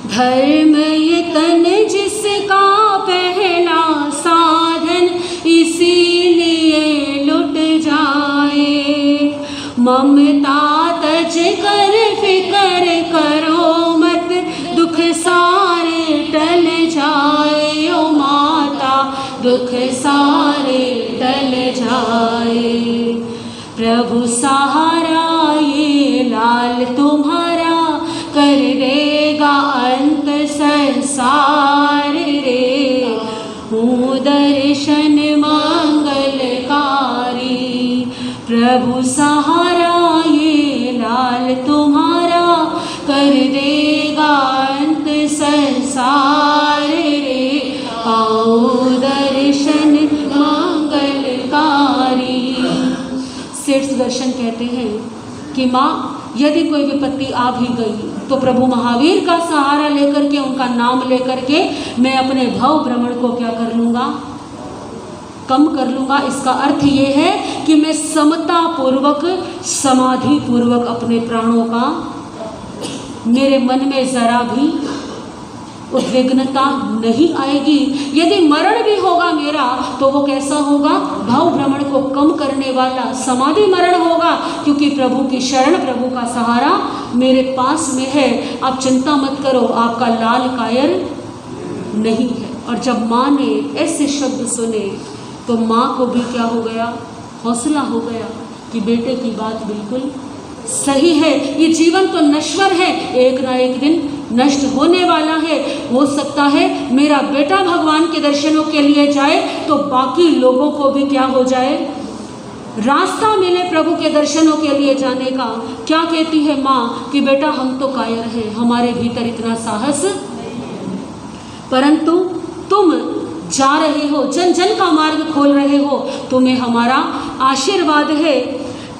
धर्म ये तन जिसका पहला साधन, इसीलिए लुट जाए। ममता तज कर फिकर करो मत, दुख सारे टल जाए। ओ माता दुख सारे टल जाए। प्रभु सहारा ये लाल तुम्हारा, कर देगा अंत संसार रे। हूँ दर्शन मंगलकारी। प्रभु सहारा ये लाल तुम्हारा, कर देगा अंत संसार रे। आओ दर्शन मंगलकारी। सेठ सुदर्शन कहते हैं कि माँ यदि कोई विपत्ति आ भी गई तो प्रभु महावीर का सहारा लेकर के, उनका नाम लेकर के मैं अपने भव भ्रमण को क्या कर लूँगा, कम कर लूँगा। इसका अर्थ ये है कि मैं समता पूर्वक, समाधि पूर्वक अपने प्राणों का, मेरे मन में ज़रा भी उद्विग्नता नहीं आएगी। यदि मरण भी होगा मेरा तो वो कैसा होगा? भाव भ्रमण को कम करने वाला समाधि मरण होगा, क्योंकि प्रभु की शरण, प्रभु का सहारा मेरे पास में है। आप चिंता मत करो, आपका लाल कायर नहीं है। और जब माँ ने ऐसे शब्द सुने तो माँ को भी क्या हो गया? हौसला हो गया कि बेटे की बात बिल्कुल सही है। ये जीवन तो नश्वर है, एक ना एक दिन नष्ट होने वाला है। हो सकता है मेरा बेटा भगवान के दर्शनों के लिए जाए तो बाकी लोगों को भी क्या हो जाए? रास्ता मिले प्रभु के दर्शनों के लिए जाने का। क्या कहती है माँ कि बेटा हम तो कायर हैं, हमारे भीतर इतना साहस, परंतु तुम जा रहे हो, जन जन का मार्ग खोल रहे हो, तुम्हें हमारा आशीर्वाद है।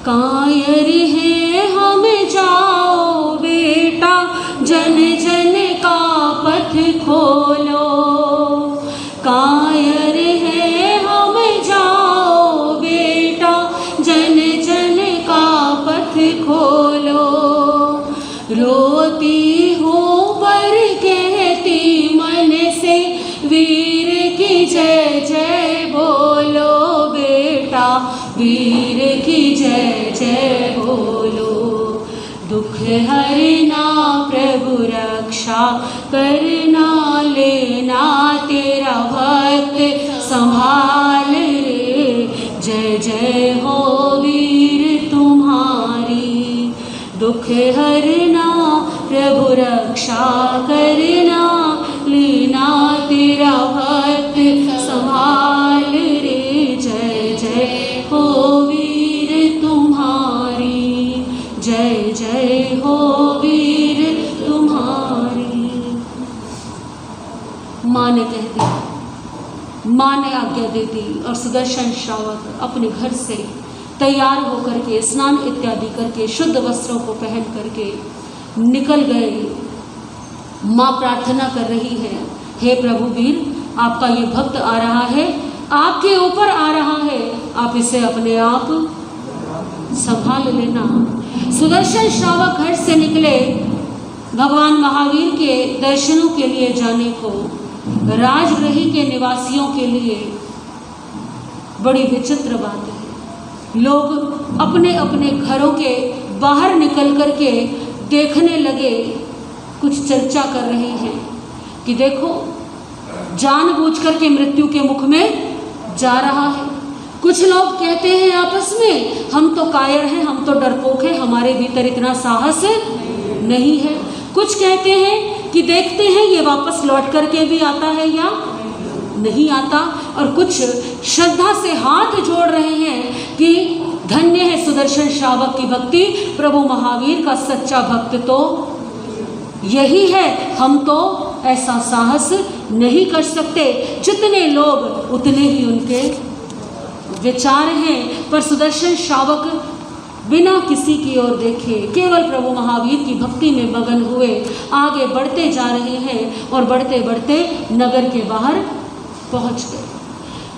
कायर है हम जाओ बेटा, जन जन का पथ खोलो। कायर है हम जाओ बेटा, जन जन का पथ खोलो। रोती हूँ पर कहती मन से, वीर की जय जय बोलो बेटा, वीर की जय जय बोलो। दुख हरना प्रभु रक्षा करना, लेना तेरा भक्त संभाल रे। जय जय हो वीर तुम्हारी। दुख हरना प्रभु रक्षा करना, लेना तेरा भक्त संभाल रे। जय जय हो वीर तुम्हारी, जय जय हो वीर तुम्हारी। माँ ने कह दिया, माँ ने आज्ञा दे दी और सुदर्शन श्रावक अपने घर से तैयार होकर के, स्नान इत्यादि करके, शुद्ध वस्त्रों को पहन करके निकल गए। माँ प्रार्थना कर रही है, हे प्रभु वीर, आपका ये भक्त आ रहा है, आपके ऊपर आ रहा है, आप इसे अपने आप संभाल लेना। सुदर्शन श्रावक घर से निकले भगवान महावीर के दर्शनों के लिए जाने को। राजगृह के निवासियों के लिए बड़ी विचित्र बात है। लोग अपने अपने घरों के बाहर निकल कर के देखने लगे, कुछ चर्चा कर रहे हैं कि देखो जानबूझ कर के मृत्यु के मुख में जा रहा है। कुछ लोग कहते हैं आपस में, हम तो कायर हैं, हम तो डरपोक हैं, हमारे भीतर इतना साहस नहीं है। कुछ कहते हैं कि देखते हैं ये वापस लौट करके भी आता है या नहीं आता। और कुछ श्रद्धा से हाथ जोड़ रहे हैं कि धन्य है सुदर्शन श्रावक की भक्ति, प्रभु महावीर का सच्चा भक्त तो यही है, हम तो ऐसा साहस नहीं कर सकते। जितने लोग उतने ही उनके विचार हैं। पर सुदर्शन श्रावक बिना किसी की ओर देखे केवल प्रभु महावीर की भक्ति में मगन हुए आगे बढ़ते जा रहे हैं और बढ़ते बढ़ते नगर के बाहर पहुंच गए।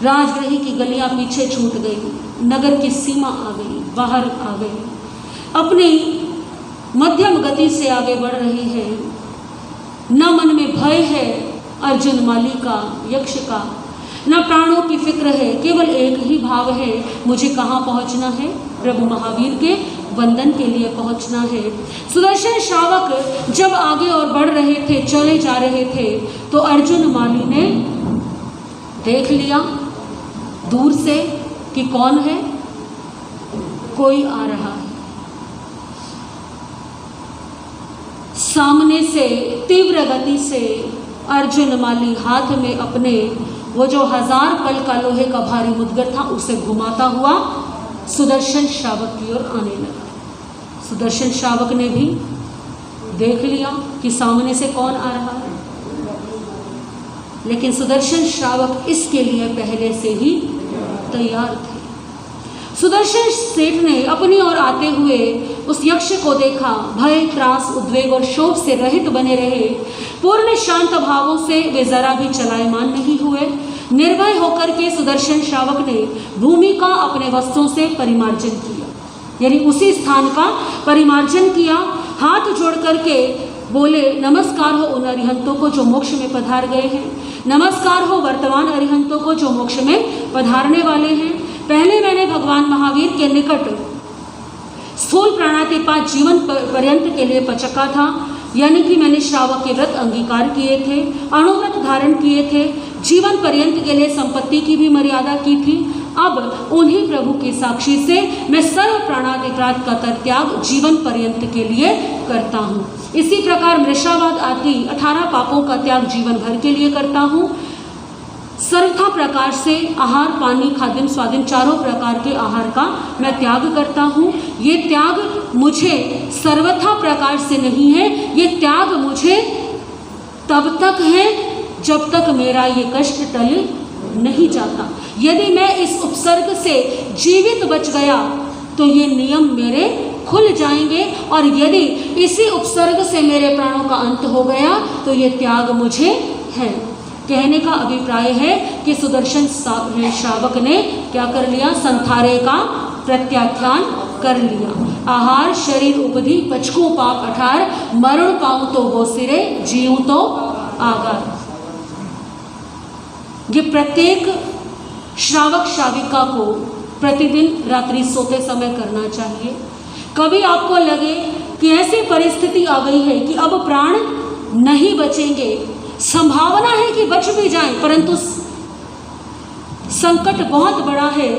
राजगृह की गलियां पीछे छूट गई, नगर की सीमा आ गई, बाहर आ गई। अपनी मध्यम गति से आगे बढ़ रहे हैं। न मन में भय है अर्जुन माली का, यक्ष का, न प्राणों की फिक्र है, केवल एक ही भाव है, मुझे कहाँ पहुँचना है? प्रभु महावीर के वंदन के लिए पहुँचना है। सुदर्शन श्रावक जब आगे और बढ़ रहे थे, चले जा रहे थे, तो अर्जुन माली ने देख लिया दूर से कि कौन है, कोई आ रहा है। सामने से तीव्र गति से अर्जुन माली हाथ में अपने वो जो 1000 पल का लोहे का भारी मुद्गर था उसे घुमाता हुआ सुदर्शन श्रावक की ओर आने लगा। सुदर्शन श्रावक ने भी देख लिया कि सामने से कौन आ रहा है, लेकिन सुदर्शन श्रावक इसके लिए पहले से ही तैयार थे। सुदर्शन सेठ ने अपनी ओर आते हुए उस यक्ष को देखा। भय, त्रास, उद्वेग और शोक से रहित बने रहे। पूर्ण शांत भावों से वे जरा भी चलायमान नहीं हुए। निर्भय होकर के सुदर्शन श्रावक ने भूमि का अपने वस्त्रों से परिमार्जन किया, यानी उसी स्थान का परिमार्जन किया। हाथ जोड़ करके बोले, नमस्कार हो उन अरिहंतों को जो मोक्ष में पधार गए हैं, नमस्कार हो वर्तमान अरिहंतों को जो मोक्ष में पधारने वाले हैं। पहले मैंने भगवान महावीर के निकट स्थूल प्राणातिपात जीवन पर्यंत के लिए पचका था, यानी कि मैंने श्रावक के व्रत अंगीकार किए थे, अणुव्रत धारण किए थे, जीवन पर्यंत के लिए संपत्ति की भी मर्यादा की थी। अब उन्हीं प्रभु की साक्षी से मैं सर्व प्राणातिपात का त्याग जीवन पर्यंत के लिए करता हूँ। इसी प्रकार मृषावाद आदि 18 पापों का त्याग जीवन भर के लिए करता हूँ। सर्वथा प्रकार से आहार, पानी, खाद्य, स्वादिन चारों प्रकार के आहार का मैं त्याग करता हूँ। ये त्याग मुझे सर्वथा प्रकार से नहीं है, ये त्याग मुझे तब तक है जब तक मेरा ये कष्ट टल नहीं जाता। यदि मैं इस उपसर्ग से जीवित बच गया तो ये नियम मेरे खुल जाएंगे, और यदि इसी उपसर्ग से मेरे प्राणों का अंत हो गया तो ये त्याग मुझे है। कहने का अभिप्राय है कि सुदर्शन श्रावक ने क्या कर लिया, संथारे का प्रत्याख्यान कर लिया। आहार शरीर उपधि पचकू पाप 18, मरण पाऊं तो वो सिरे, जीऊं तो आगार। ये प्रत्येक श्रावक श्राविका को प्रतिदिन रात्रि सोते समय करना चाहिए। कभी आपको लगे कि ऐसी परिस्थिति आ गई है कि अब प्राण नहीं बचेंगे, संभावना है कि बच भी जाएं, परंतु संकट बहुत बड़ा है,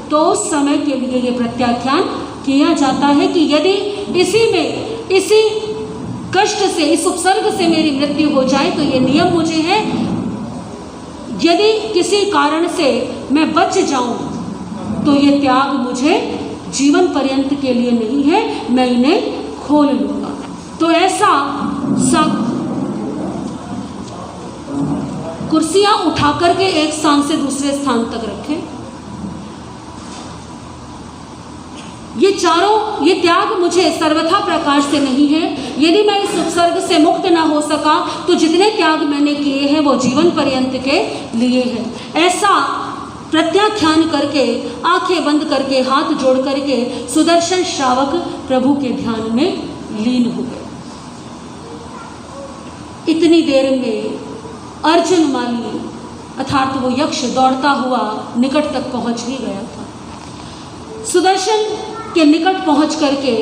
तो उस समय के लिए ये प्रत्याख्यान किया जाता है कि यदि इसी कष्ट से, इस उपसर्ग से मेरी मृत्यु हो जाए तो ये नियम मुझे है। यदि किसी कारण से मैं बच जाऊं तो ये त्याग मुझे जीवन पर्यंत के लिए नहीं है, मैं इन्हें खोल लूंगा। तो ऐसा सब कुर्सियां उठा करके एक स्थान से दूसरे स्थान तक रखें। ये त्याग मुझे सर्वथा प्रकार से नहीं है। यदि मैं इस उपसर्ग से मुक्त न हो सका तो जितने त्याग मैंने किए हैं वो जीवन पर्यंत के लिए है। ऐसा प्रत्याख्यान करके, आंखें बंद करके, हाथ जोड़ करके सुदर्शन श्रावक प्रभु के ध्यान में लीन हो गए। इतनी देर में अर्जुन माली अर्थात वो यक्ष दौड़ता हुआ निकट तक पहुंच ही गया था। सुदर्शन के निकट पहुंच करके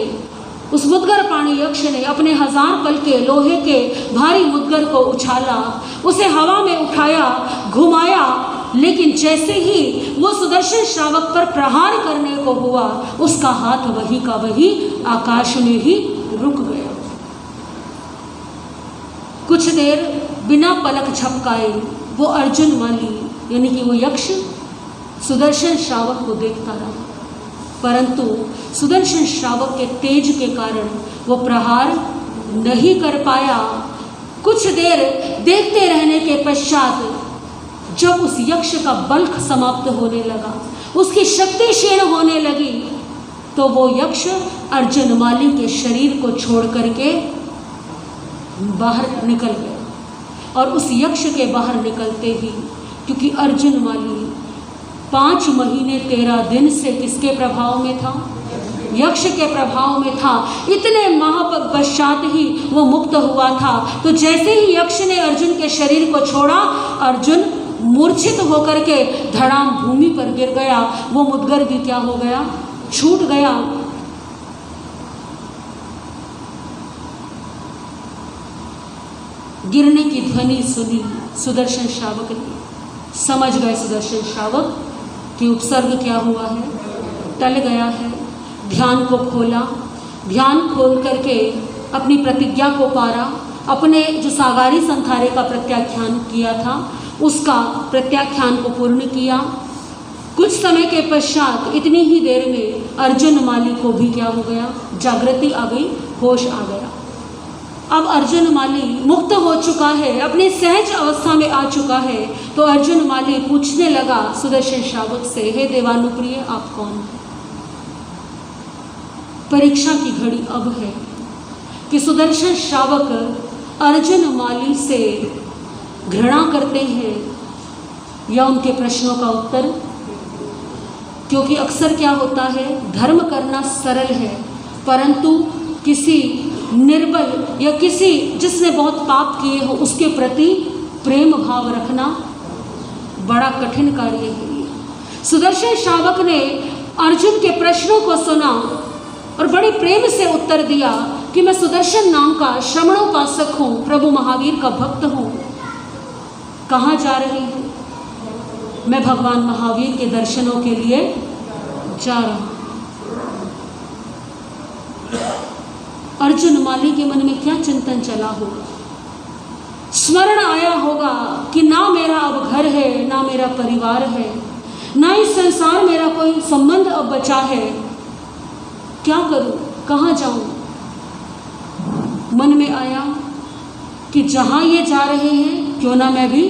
उस मुद्गर प्राणी यक्ष ने अपने 1000 पल के लोहे के भारी मुद्गर को उछाला, उसे हवा में उठाया, घुमाया, लेकिन जैसे ही वो सुदर्शन श्रावक पर प्रहार करने को हुआ, उसका हाथ वही का वही आकाश में ही रुक गया। कुछ देर बिना पलक झपकाए वो अर्जुन माली यानी कि वो यक्ष सुदर्शन श्रावक को देखता रहा, परंतु सुदर्शन श्रावक के तेज के कारण वो प्रहार नहीं कर पाया। कुछ देर देखते रहने के पश्चात जब उस यक्ष का बल्क समाप्त होने लगा, उसकी शक्ति क्षीण होने लगी, तो वो यक्ष अर्जुन माली के शरीर को छोड़ करके बाहर निकल गया। और उस यक्ष के बाहर निकलते ही, क्योंकि अर्जुन माली 5 महीने 13 दिन से किसके प्रभाव में था? यक्ष के प्रभाव में था। इतने माह पश्चात ही वो मुक्त हुआ था। तो जैसे ही यक्ष ने अर्जुन के शरीर को छोड़ा, अर्जुन मूर्छित होकर के धड़ाम भूमि पर गिर गया। वो मुद्गर भी क्या हो गया? छूट गया। गिरने की ध्वनि सुनी सुदर्शन श्रावक ने, समझ गए सुदर्शन श्रावक कि उपसर्ग क्या हुआ है, टल गया है। ध्यान को खोला, ध्यान खोल करके अपनी प्रतिज्ञा को पारा, अपने जो सागारी संथारे का प्रत्याख्यान किया था उसका प्रत्याख्यान को पूर्ण किया। कुछ समय के पश्चात इतनी ही देर में अर्जुन माली को भी क्या हो गया? जागृति आ गई, होश आ गया। अब अर्जुन माली मुक्त हो चुका है, अपनी सहज अवस्था में आ चुका है। तो अर्जुन माली पूछने लगा सुदर्शन श्रावक से, हे देवानुप्रिय आप कौन हैं? परीक्षा की घड़ी अब है कि सुदर्शन श्रावक अर्जुन माली से घृणा करते हैं या उनके प्रश्नों का उत्तर। क्योंकि अक्सर क्या होता है, धर्म करना सरल है, परंतु किसी निर्बल या किसी जिसने बहुत पाप किए हो उसके प्रति प्रेम भाव रखना बड़ा कठिन कार्य है। सुदर्शन श्रावक ने अर्जुन के प्रश्नों को सुना और बड़े प्रेम से उत्तर दिया कि मैं सुदर्शन नाम का श्रमणोपासक हूँ, प्रभु महावीर का भक्त हूँ। कहाँ जा रही हूँ? मैं भगवान महावीर के दर्शनों के लिए जा रहा हूँ। अर्जुन माली के मन में क्या चिंतन चला होगा? स्मरण आया होगा कि ना मेरा अब घर है, ना मेरा परिवार है, ना इस संसार मेरा कोई संबंध अब बचा है। क्या करूं? कहाँ जाऊं? मन में आया कि जहां ये जा रहे हैं क्यों ना मैं भी।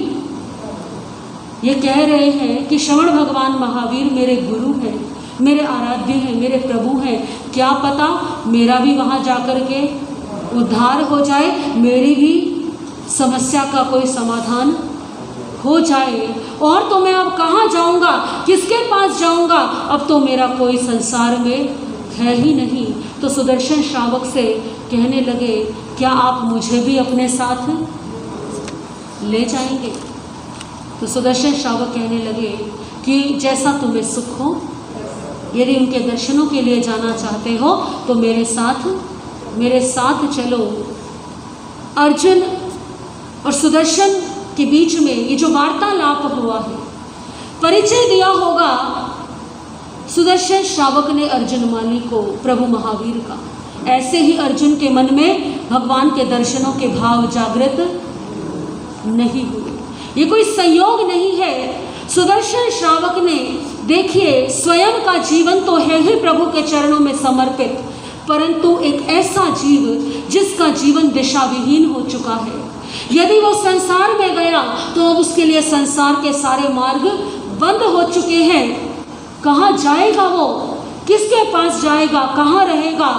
ये कह रहे हैं कि श्रवण भगवान महावीर मेरे गुरु हैं, मेरे आराध्य हैं, मेरे प्रभु हैं। क्या पता मेरा भी वहां जाकर के उद्धार हो जाए, मेरी भी समस्या का कोई समाधान हो जाए। और तो मैं अब कहाँ जाऊंगा, किसके पास जाऊंगा? अब तो मेरा कोई संसार में है ही नहीं। तो सुदर्शन श्रावक से कहने लगे, क्या आप मुझे भी अपने साथ ले जाएंगे? तो सुदर्शन श्रावक कहने लगे कि जैसा तुम्हें सुख हो, यदि उनके दर्शनों के लिए जाना चाहते हो तो मेरे साथ चलो। अर्जुन और सुदर्शन के बीच में ये जो वार्तालाप हुआ है, परिचय दिया होगा सुदर्शन श्रावक ने अर्जुन माली को प्रभु महावीर का। ऐसे ही अर्जुन के मन में भगवान के दर्शनों के भाव जागृत नहीं हुए। ये कोई संयोग नहीं है। सुदर्शन श्रावक ने, देखिए, स्वयं का जीवन तो है ही प्रभु के चरणों में समर्पित, परंतु एक ऐसा जीव जिसका जीवन दिशा विहीन हो चुका है। यदि वो संसार में गया तो अब उसके लिए संसार के सारे मार्ग बंद हो चुके हैं। कहाँ जाएगा वो? किसके पास जाएगा? कहाँ रहेगा?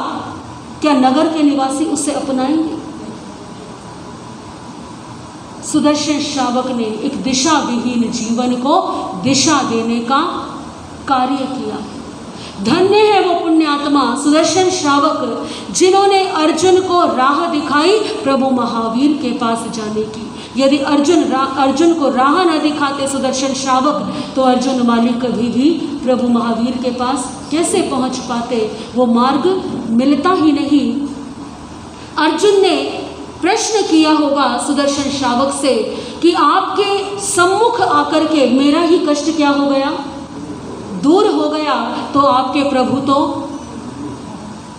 क्या नगर के निवासी उसे अपनाएंगे? सुदर्शन श्रावक ने एक दिशा विहीन जीवन को दिशा देने का कार्य किया है। धन्य है वो पुण्यात्मा सुदर्शन श्रावक जिन्होंने अर्जुन को राह दिखाई प्रभु महावीर के पास जाने की। यदि अर्जुन को राह न दिखाते सुदर्शन श्रावक तो अर्जुन माली कभी भी प्रभु महावीर के पास कैसे पहुंच पाते? वो मार्ग मिलता ही नहीं। अर्जुन ने प्रश्न किया होगा सुदर्शन श्रावक से कि आपके सम्मुख आकर के मेरा ही कष्ट क्या हो गया, दूर हो गया, तो आपके प्रभु तो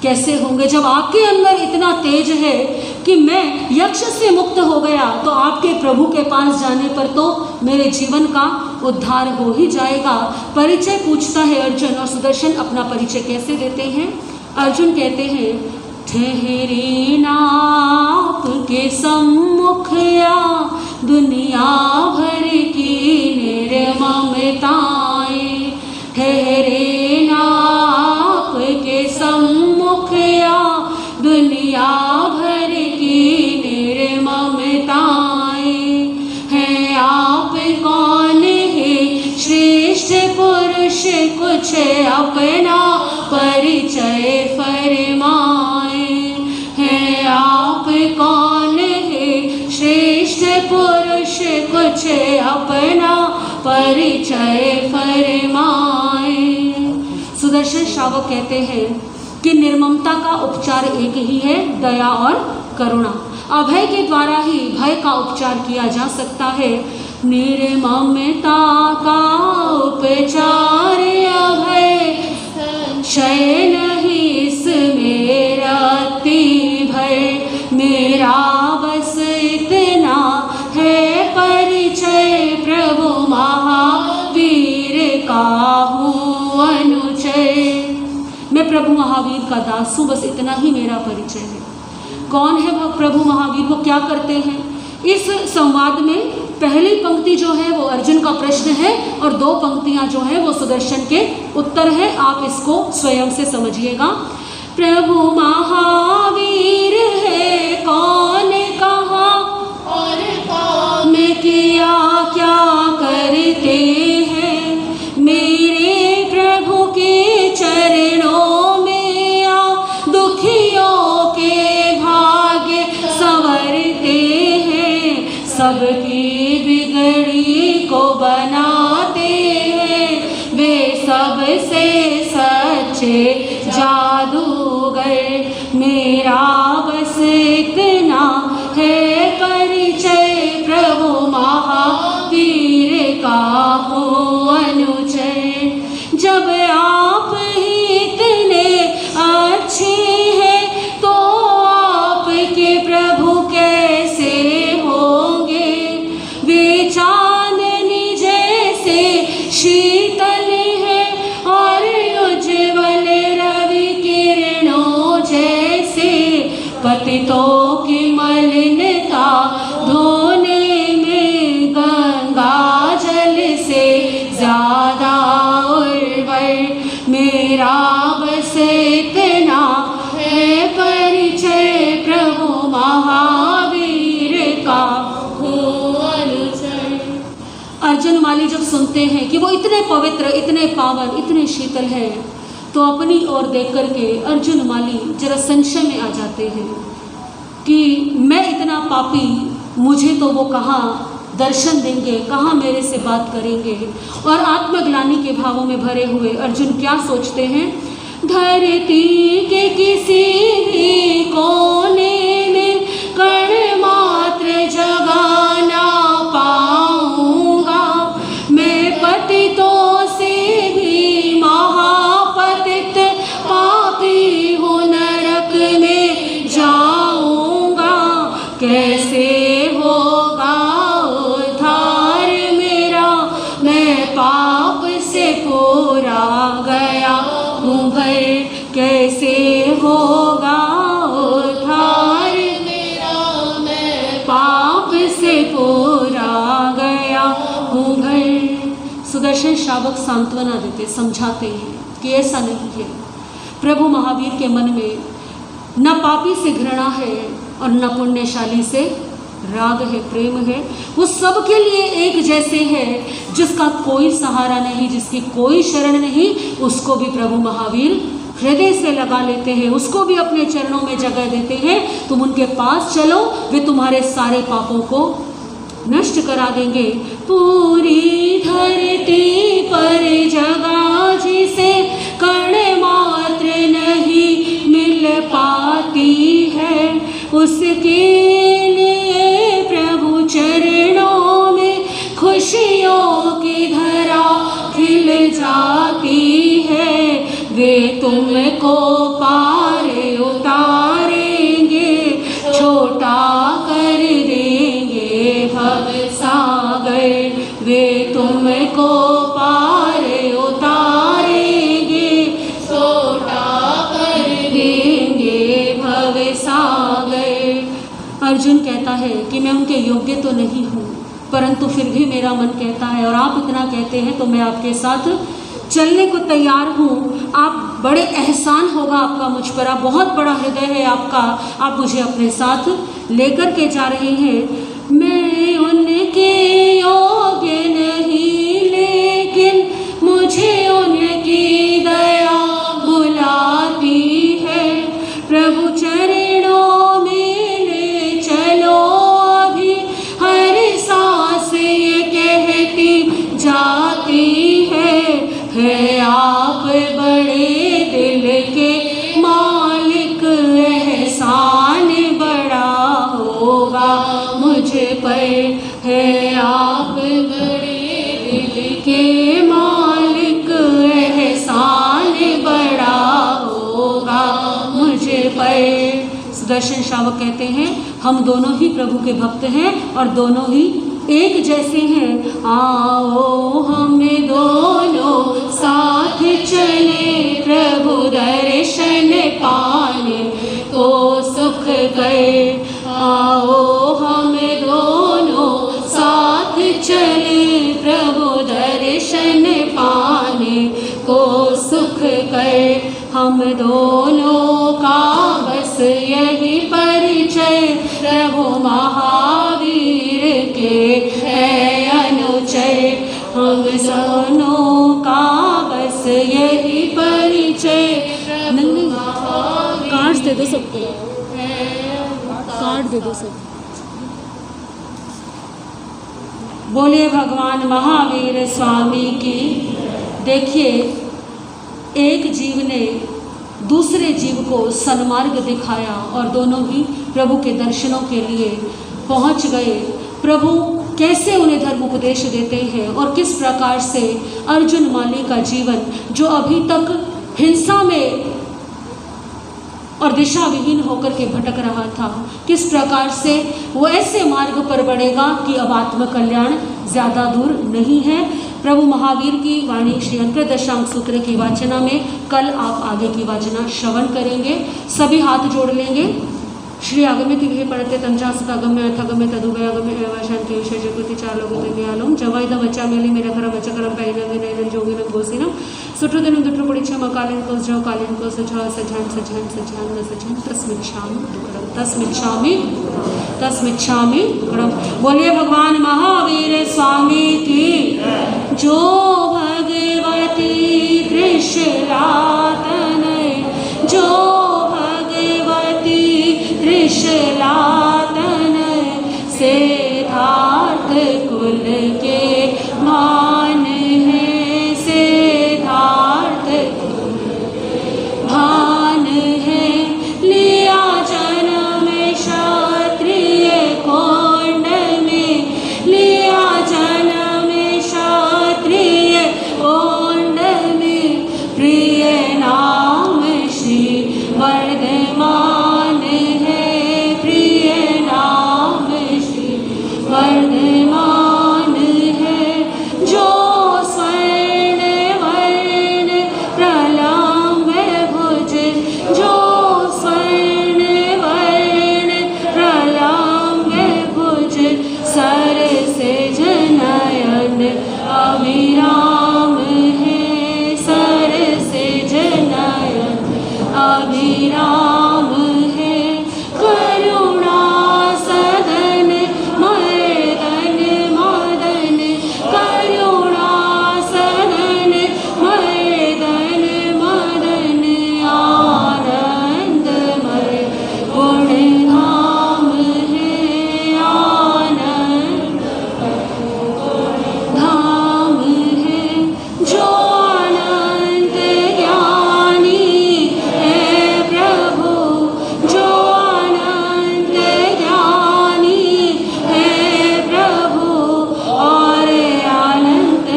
कैसे होंगे? जब आपके अंदर इतना तेज है कि मैं यक्ष से मुक्त हो गया, तो आपके प्रभु के पास जाने पर तो मेरे जीवन का उद्धार हो ही जाएगा। परिचय पूछता है अर्जुन, और सुदर्शन अपना परिचय कैसे देते हैं? अर्जुन कहते हैं, ठहरे नाप के सम्मुखया दुनिया भर की निर्ममताएं। ठहरे नाप के सम्मुखया दुनिया भर की निर्ममताएं। हैं आप कौन है श्रेष्ठ पुरुष, कुछ अपना परिचय फरमाए। हैं आप कौन है श्रेष्ठ पुरुष, कुछ अपना परिचय फरमाए। सुदर्शन श्रावक कहते हैं कि निर्ममता का उपचार एक ही है, दया और करुणा। अभय के द्वारा ही भय का उपचार किया जा सकता है। निर्ममता का उपचार अभय, शय नहीं इसमें रति भर। मेरा बस इतना है परिचय, प्रभु महावीर का हूँ अनुचय। मैं प्रभु महावीर का दास हूँ, बस इतना ही मेरा परिचय है। कौन है वह प्रभु महावीर? वो क्या करते हैं? इस संवाद में पहली पंक्ति जो है वो अर्जुन का प्रश्न है और दो पंक्तियां जो है वो सुदर्शन के उत्तर है। आप इसको स्वयं से समझिएगा। प्रभु महावीर है कौन कहा और कौन किया, क्या करते हैं मेरे प्रभु के चरणों में आ, दुखियों के भाव सबकी बिगड़ी को बनाते हैं, वे सबसे सच्चे जादूगर। मेरा बस इतना है परिचय, प्रभु महावीर का हो अनुचर। जब आप ही इतने अच्छे हैं तो आपके प्रभु कैसे होंगे। वे चांदनी जैसे शीतल है और उज्ज्वल रवि किरणों जैसे। पतितों की मलिनता धोने में गंगा जल से ज्यादा उर्वर। मेरा बस इतना है परिचय, प्रभु महावीर का हो अनुचर। अर्जुन माली जब सुनते हैं कि वो इतने पवित्र, इतने पावन, इतने शीतल हैं, तो अपनी ओर देख करके अर्जुन माली जरा संशय में आ जाते हैं कि मैं इतना पापी, मुझे तो वो कहाँ दर्शन देंगे, कहाँ मेरे से बात करेंगे। और आत्मग्लानि के भावों में भरे हुए अर्जुन क्या सोचते हैं, धरती के किसी भी कोने में कण मात्र जगह ना पाऊंगा। मैं पतितों से भी महापतित पापी हूँ, नरक में जाऊंगा। कैसे होगा उद्धार मेरा, मैं पाप से पूरा गया हूँ भर। कैसे होगा उद्धार मेरा, मैं पाप से पूरा गया हूँ भर। सुदर्शन श्रावक सांत्वना देते, समझाते हैं कि ऐसा नहीं है। प्रभु महावीर के मन में न पापी से घृणा है और न पुण्यशाली से राग है, प्रेम है। वो सबके लिए एक जैसे है। जिसका कोई सहारा नहीं, जिसकी कोई शरण नहीं, उसको भी प्रभु महावीर हृदय से लगा लेते हैं, उसको भी अपने चरणों में जगह देते हैं। तुम उनके पास चलो, वे तुम्हारे सारे पापों को नष्ट करा देंगे। पूरी धरती पर जगह जिसे कण मात्र नहीं मिल पाती है, उसके लिए प्रभु चरणों में खुशियों की धरा खिल जाती है। वे तुमको पार उतारेंगे, छोटा कर देंगे भव सागर। वे तुमको पार उतारेंगे, छोटा कर देंगे भव सागर। अर्जुन कहता है कि मैं उनके योग्य तो नहीं हूँ, परंतु फिर भी मेरा मन कहता है, और आप इतना कहते हैं तो मैं आपके साथ चलने को तैयार हूँ। आप बड़े एहसान होगा आपका मुझ पर, आप बहुत बड़ा हृदय है आपका, आप मुझे अपने साथ लेकर के जा रहे हैं। मैं उनके योग्य नहीं, लेकिन मुझे उनकी दया बुलाती है। प्रभु चरणों में ले चलो अभी, हर सांस ये कहती जाती है आप बड़े दिल के मालिक, एहसान बड़ा होगा मुझ पर है। आप बड़े दिल के मालिक, एहसान बड़ा होगा मुझ पर। सुदर्शन श्रावक कहते हैं, हम दोनों ही प्रभु के भक्त हैं और दोनों ही एक जैसे हैं। आओ हम दोनों साथ चले, प्रभु दर्शन पाने को सुख कर। आओ हम दोनों साथ चले, प्रभु दर्शन पाने को सुख कर। हम दोनों का बस यही परिचय, प्रभु महावीर के है अनुचर। हम दोनों का बस यही परिचय, कार्ड दे दो, सबको कार्ड दे दो, सब। बोलिए भगवान महावीर स्वामी की। देखिए, एक जीव ने दूसरे जीव को सन्मार्ग दिखाया और दोनों ही प्रभु के दर्शनों के लिए पहुंच गए। प्रभु कैसे उन्हें धर्म उपदेश देते हैं और किस प्रकार से अर्जुन माली का जीवन, जो अभी तक हिंसा में और दिशा विहीन होकर के भटक रहा था, किस प्रकार से वो ऐसे मार्ग पर बढ़ेगा कि अब आत्मकल्याण ज़्यादा दूर नहीं है। प्रभु महावीर की वाणी श्री अंतरदशांग सूत्र की वाचना में कल आप आगे की वाचना श्रवण करेंगे। सभी हाथ जोड़ लेंगे। श्री आगम्य तिभि पढ़ते तंजासत आगम्य अथगम्य तदुभय आगम्य एवाशान के विषय जगति चार लोगों ते आलोम जवाइदा बच्चा मेली मेरा खरा बच्चा करम पैनंग नैनन जोगिनम गोसिनम सुट्रुदिनम दुट्रु पुड़िचम कालिन को जो कालिन को सजा सजान सजान सजान न सजान तस्मिन् शामि गणम। बोलिए भगवान महावीर स्वामी की। जो भगवती त्रिशलातन, जो त्रिशलातन सिद्धार्थ कुल के मान है, सिद्धार्थ भान है। लिया जन्म क्षत्रिय कोंड में, लिया जन्म क्षत्रिय कोंड में। प्रिय नाम श्री वर्धमान है, प्रिय नाम श्री वर्धमान है। जो स्वर्ण वर्ण प्रलम्ब भुज, जो स्वर्ण वर्ण प्रलम्ब भुज। सर से जनयन अभिराम है, सर से जनयन अभिराम है। करुणा सदन मर्दन मदन, करुणा सदन मर्दन मदन। आनंदमय गुण धाम है, आनंद धाम है। जो अनंत ज्ञानी है प्रभु, जो अनंत ज्ञानी है प्रभु। और अनंत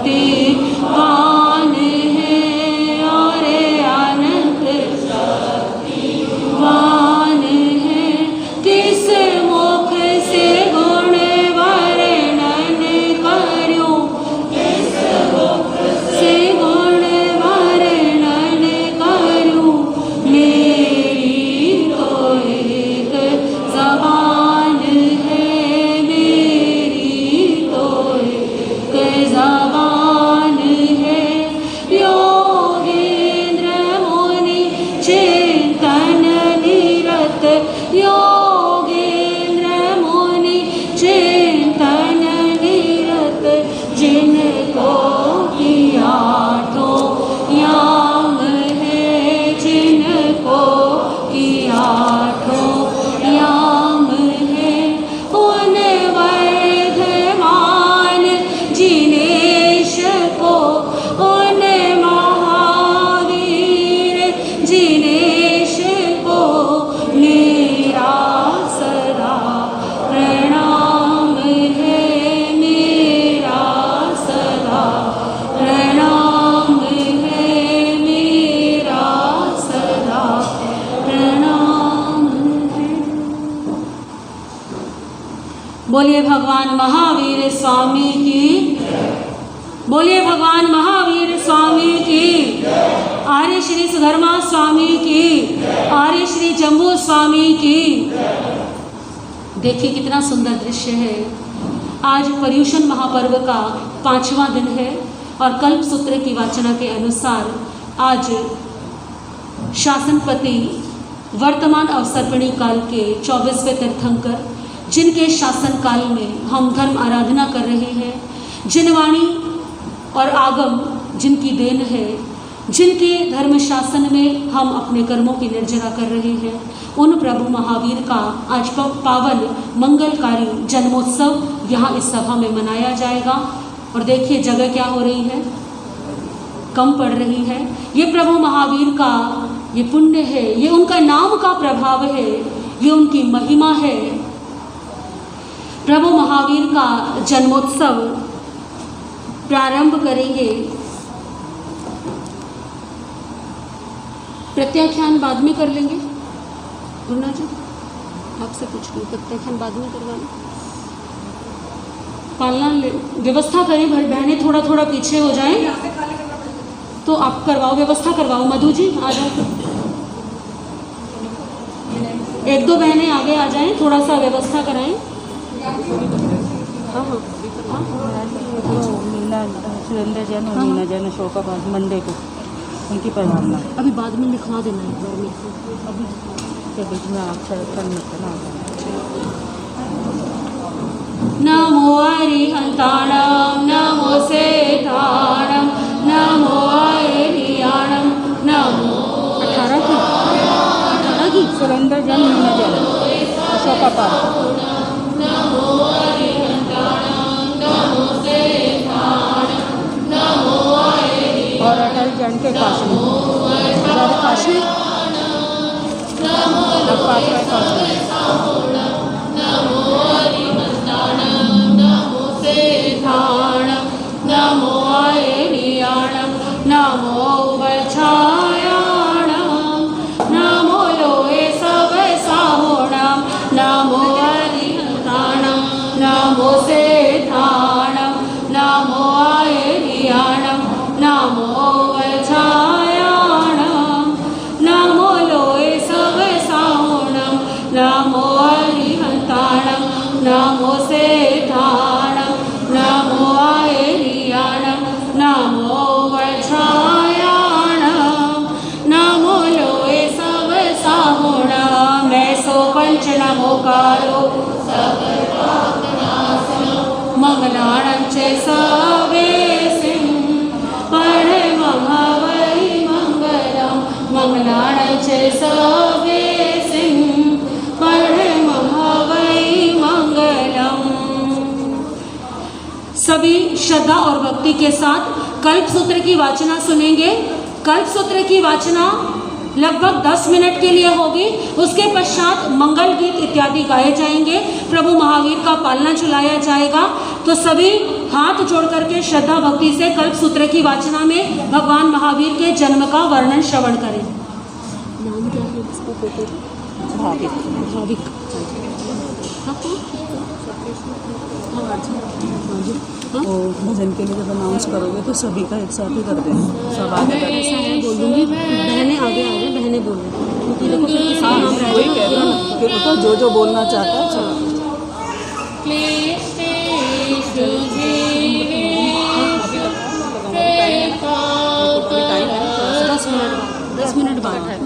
शक्तिवान है, और अनंत शक्तिवान है। किस मुख से गुण वर्णन करूं, किस मुख से गुण वर्णन करूं। मेरी तो एक ज़बान है, मेरी तो एक ज़बान है। योगेंद्र मुनि चिंतन निरत, योगेंद्र मुनि चिंतन निरत। जिनको किया तो याम है, जिनको किया तो याम है। उन वर्धमान जिनेश को, उन महावीर जिनेश को मेरा सदा प्रणाम है, मेरा सदा प्रणाम है, मेरा सदा प्रणाम है। बोलिए भगवान महावीर स्वामी की। बोलिए भगवान महावीर स्वामी की। आर्य श्री सुधर्मा स्वामी की, आर्य श्री जम्बू स्वामी की। देखिए कितना सुंदर दृश्य है। आज पर्युषण महापर्व का 5वां दिन है और कल्प सूत्र की वाचना के अनुसार आज शासनपति वर्तमान अवसर्पिणी काल के 24वें तीर्थंकर, जिनके शासन काल में हम धर्म आराधना कर रहे हैं, जिन वाणी और आगम जिनकी देन है, जिनके धर्म शासन में हम अपने कर्मों की निर्जरा कर रहे हैं, उन प्रभु महावीर का आज पावन मंगलकारी जन्मोत्सव यहाँ इस सभा में मनाया जाएगा। और देखिए जगह क्या हो रही है, कम पड़ रही है। ये प्रभु महावीर का ये पुण्य है, ये उनका नाम का प्रभाव है, ये उनकी महिमा है। प्रभु महावीर का जन्मोत्सव प्रारंभ करेंगे। प्रत्याख्यान बाद में कर लेंगे। गुरुना जी आपसे पूछ रही, प्रत्याख्यान बाद में करवाना, पालना व्यवस्था करें। बहनें थोड़ा थोड़ा पीछे हो जाएं तो आप करवाओ, व्यवस्था करवाओ। मधु जी आ जाओ, एक दो बहनें आगे आ जाएं, थोड़ा सा व्यवस्था कराएं। हाँ हाँ मीना सुरेंद्र जैन और मीना जैन अशोका मंडे को उनकी परिभावना अभी बाद में लिखवा देना एक बार मेरे को, अभी के बीच में आप नमो अरिहंताणं नमो सेठाणं नमो अरियाणं नमो 18 की सुरेंद्र जैन मीना जैन अशोका पार्क और अटल जैन के काशी काशी नमो अरियाणं नमो वच्छायाणं नमो लोहे सब साहोणं नमो अरिहंताणं नमो सेठाणं नमो अरियाणं नमो वच्छायाणं नमो लोहे सब साहोणं नमो अरिहंताणं नमो सेठाणं नमो अरियाणं नमो वच्छायाणं नमो लोहे सब साहोणं मैसो पंच नमोकारो मंगलाणं च सवेसिं परमं वै मंगलं मंगलाणं च सवेसिं परमं वै मंगलम्। सभी श्रद्धा और भक्ति के साथ कल्प सूत्र की वाचना सुनेंगे। कल्प सूत्र की वाचना लगभग 10 मिनट के लिए होगी। उसके पश्चात मंगल गीत इत्यादि गाए जाएंगे, प्रभु महावीर का पालना चलाया जाएगा। तो सभी हाथ जोड़ करके श्रद्धा भक्ति से कल्प सूत्र की वाचना में भगवान महावीर के जन्म का वर्णन श्रवण करें। नाम क्या है इसका? भाविक। भजन के लिए जब अनाउंस करोगे तो सभी का एक साथ ही कर देना, सब आगे कर ऐसा है बोल दूंगी, बहनें आगे आ जाए, बहनें बोलें क्योंकि देखो फिर किसी का नाम रह वही कह रही हूँ कि तो जो बोलना चाहता है चलो। 10 मिनट बाद है।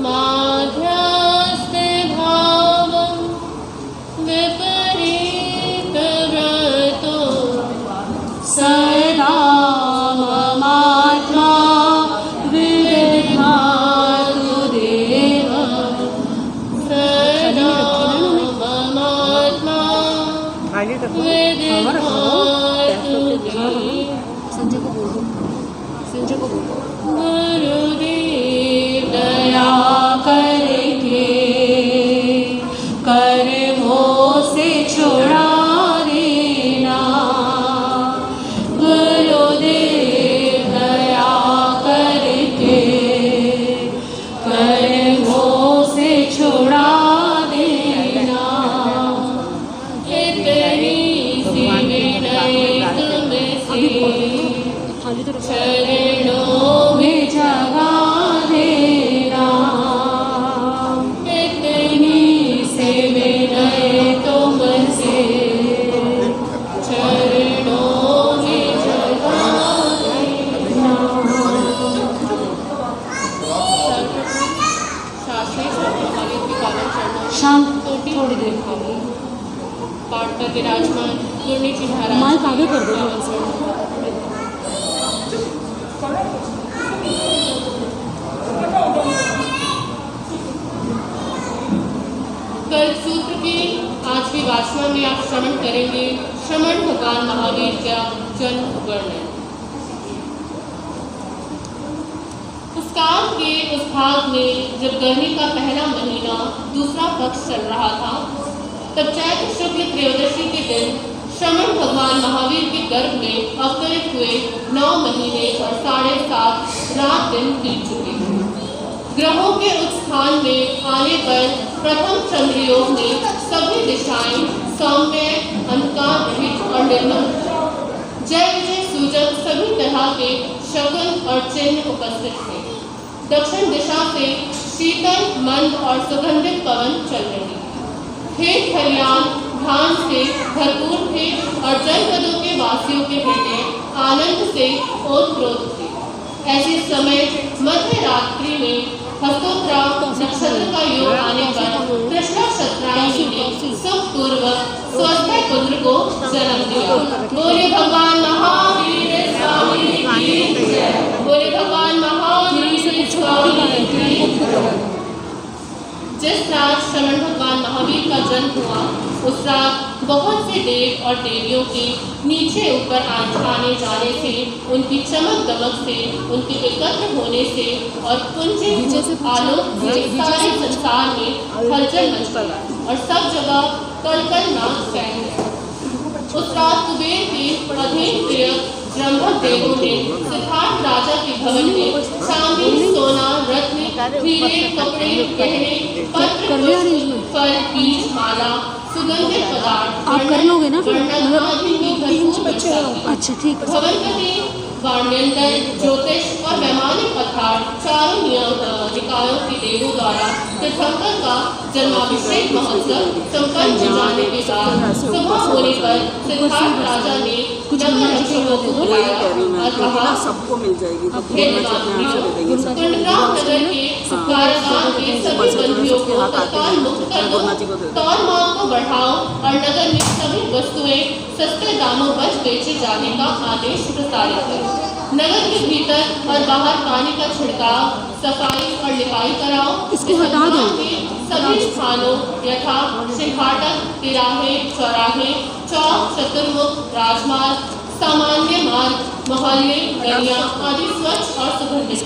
सदा ममात्मा विदधातु देव सदा ममात्मा संजय को बोलो, संजय को बोलो। गुरुदेव दया करके कर्मों से छुड़ा देना, गुरुदेव दया करके कर्मों से छुड़ा देना, इतनी सी विनय तुमसे चरणों में जगा देना, इतनी सी विनय तुमसे चरणों में जगा देना। शांत थोड़ी देर के लिए पाठ पर विराजमान गुरनी जी महाराज माइक आगे कर दो। कल सूत्र के आज के वाचना में आप श्रवण करेंगे श्रवण भगवान महावीर का जन्म वर्णन। उस काल के उस भाग में जब गर्मी का पहला महीना दूसरा पक्ष चल रहा था, तब चैत्र शुक्ल त्रयोदशी के दिन श्रवण भगवान महावीर के गर्भ में अवतरित हुए 9 महीने और 7.5 रात दिन बीत चुके थे। ग्रहों के उस स्थान में आने पर प्रथम चंद्रयोग में सभी दिशाएं सौम्य, अंधकार रहित और निर्मल, जय विजय सूचक सभी तरह के शकुन और चिन्ह उपस्थित थे। दक्षिण दिशा से शीतल, मंद और सुगंधित पवन चल रही। खेत खलियान धान से भरपूर थे और जनपदों के वासियों के हृदय आनंद से ओतप्रोत थे। ऐसे समय मध्य रात्रि में हस्तोत्रा नक्षत्र का योग आने पर कृष्णा क्षत्रायणी ने सुखपूर्वक स्वस्थ पुत्र को जन्म दिया। बोले भगवान महावीर स्वामी की जय। बोले भगवान महावीर स्वामी की जय। जिस रात श्रवण भगवान महावीर का जन्म हुआ, उस रात बहुत से देव और देवियों के नीचे ऊपर आने जाने से, उनकी चमक दमक से, उनके एकत्र होने से और पुंज आलोक से सारे संसार में हलचल मच गई और सब जगह कलकल नाच फैल गया। उस रात कुबेर के अधीन प्रिय ब्रह्मक देवों ने सिद्धार्थ राजा के भवन में चांदी, सोना, रत्न, हीरे, कपड़े, गहने, पत्र, फल, बीज, माला, सुगंधित पदार्थ आप कर लोगे ना फिर? अच्छा ठीक है। भवनपति, वाणियंतर, ज्योतिष और वैमानिक पदार्थ चारों निकायों के देवों द्वारा तीर्थंकर का जन्माभिषेक महोत्सव संपन्न हो जाने के बाद सुबह होने पर सिद्धार्थ राजा ने नगर रक्षकों को बुलाया और कहा, सबको मिल जाएगी। कुंडग्राम नगर के कारागार के सभी बंदियों को तत्काल मुक्त कर दो, तौल मांग को बढ़ाओ और नगर में सभी वस्तुएं सस्ते दामों पर बेचे जाने का आदेश प्रसारित करो। नगर के भीतर और बाहर पानी का छिड़काव, सफाई और लिपाई कराओ। इसको हटा दो। सभी स्थानों यथा सिंहाटक, तिराहे, चौराहे, चौक, चतुर्मुख, राजमार्ग, सामान्य मार्ग, मोहल्ले, गलियां आदि स्वच्छ और सुगंधित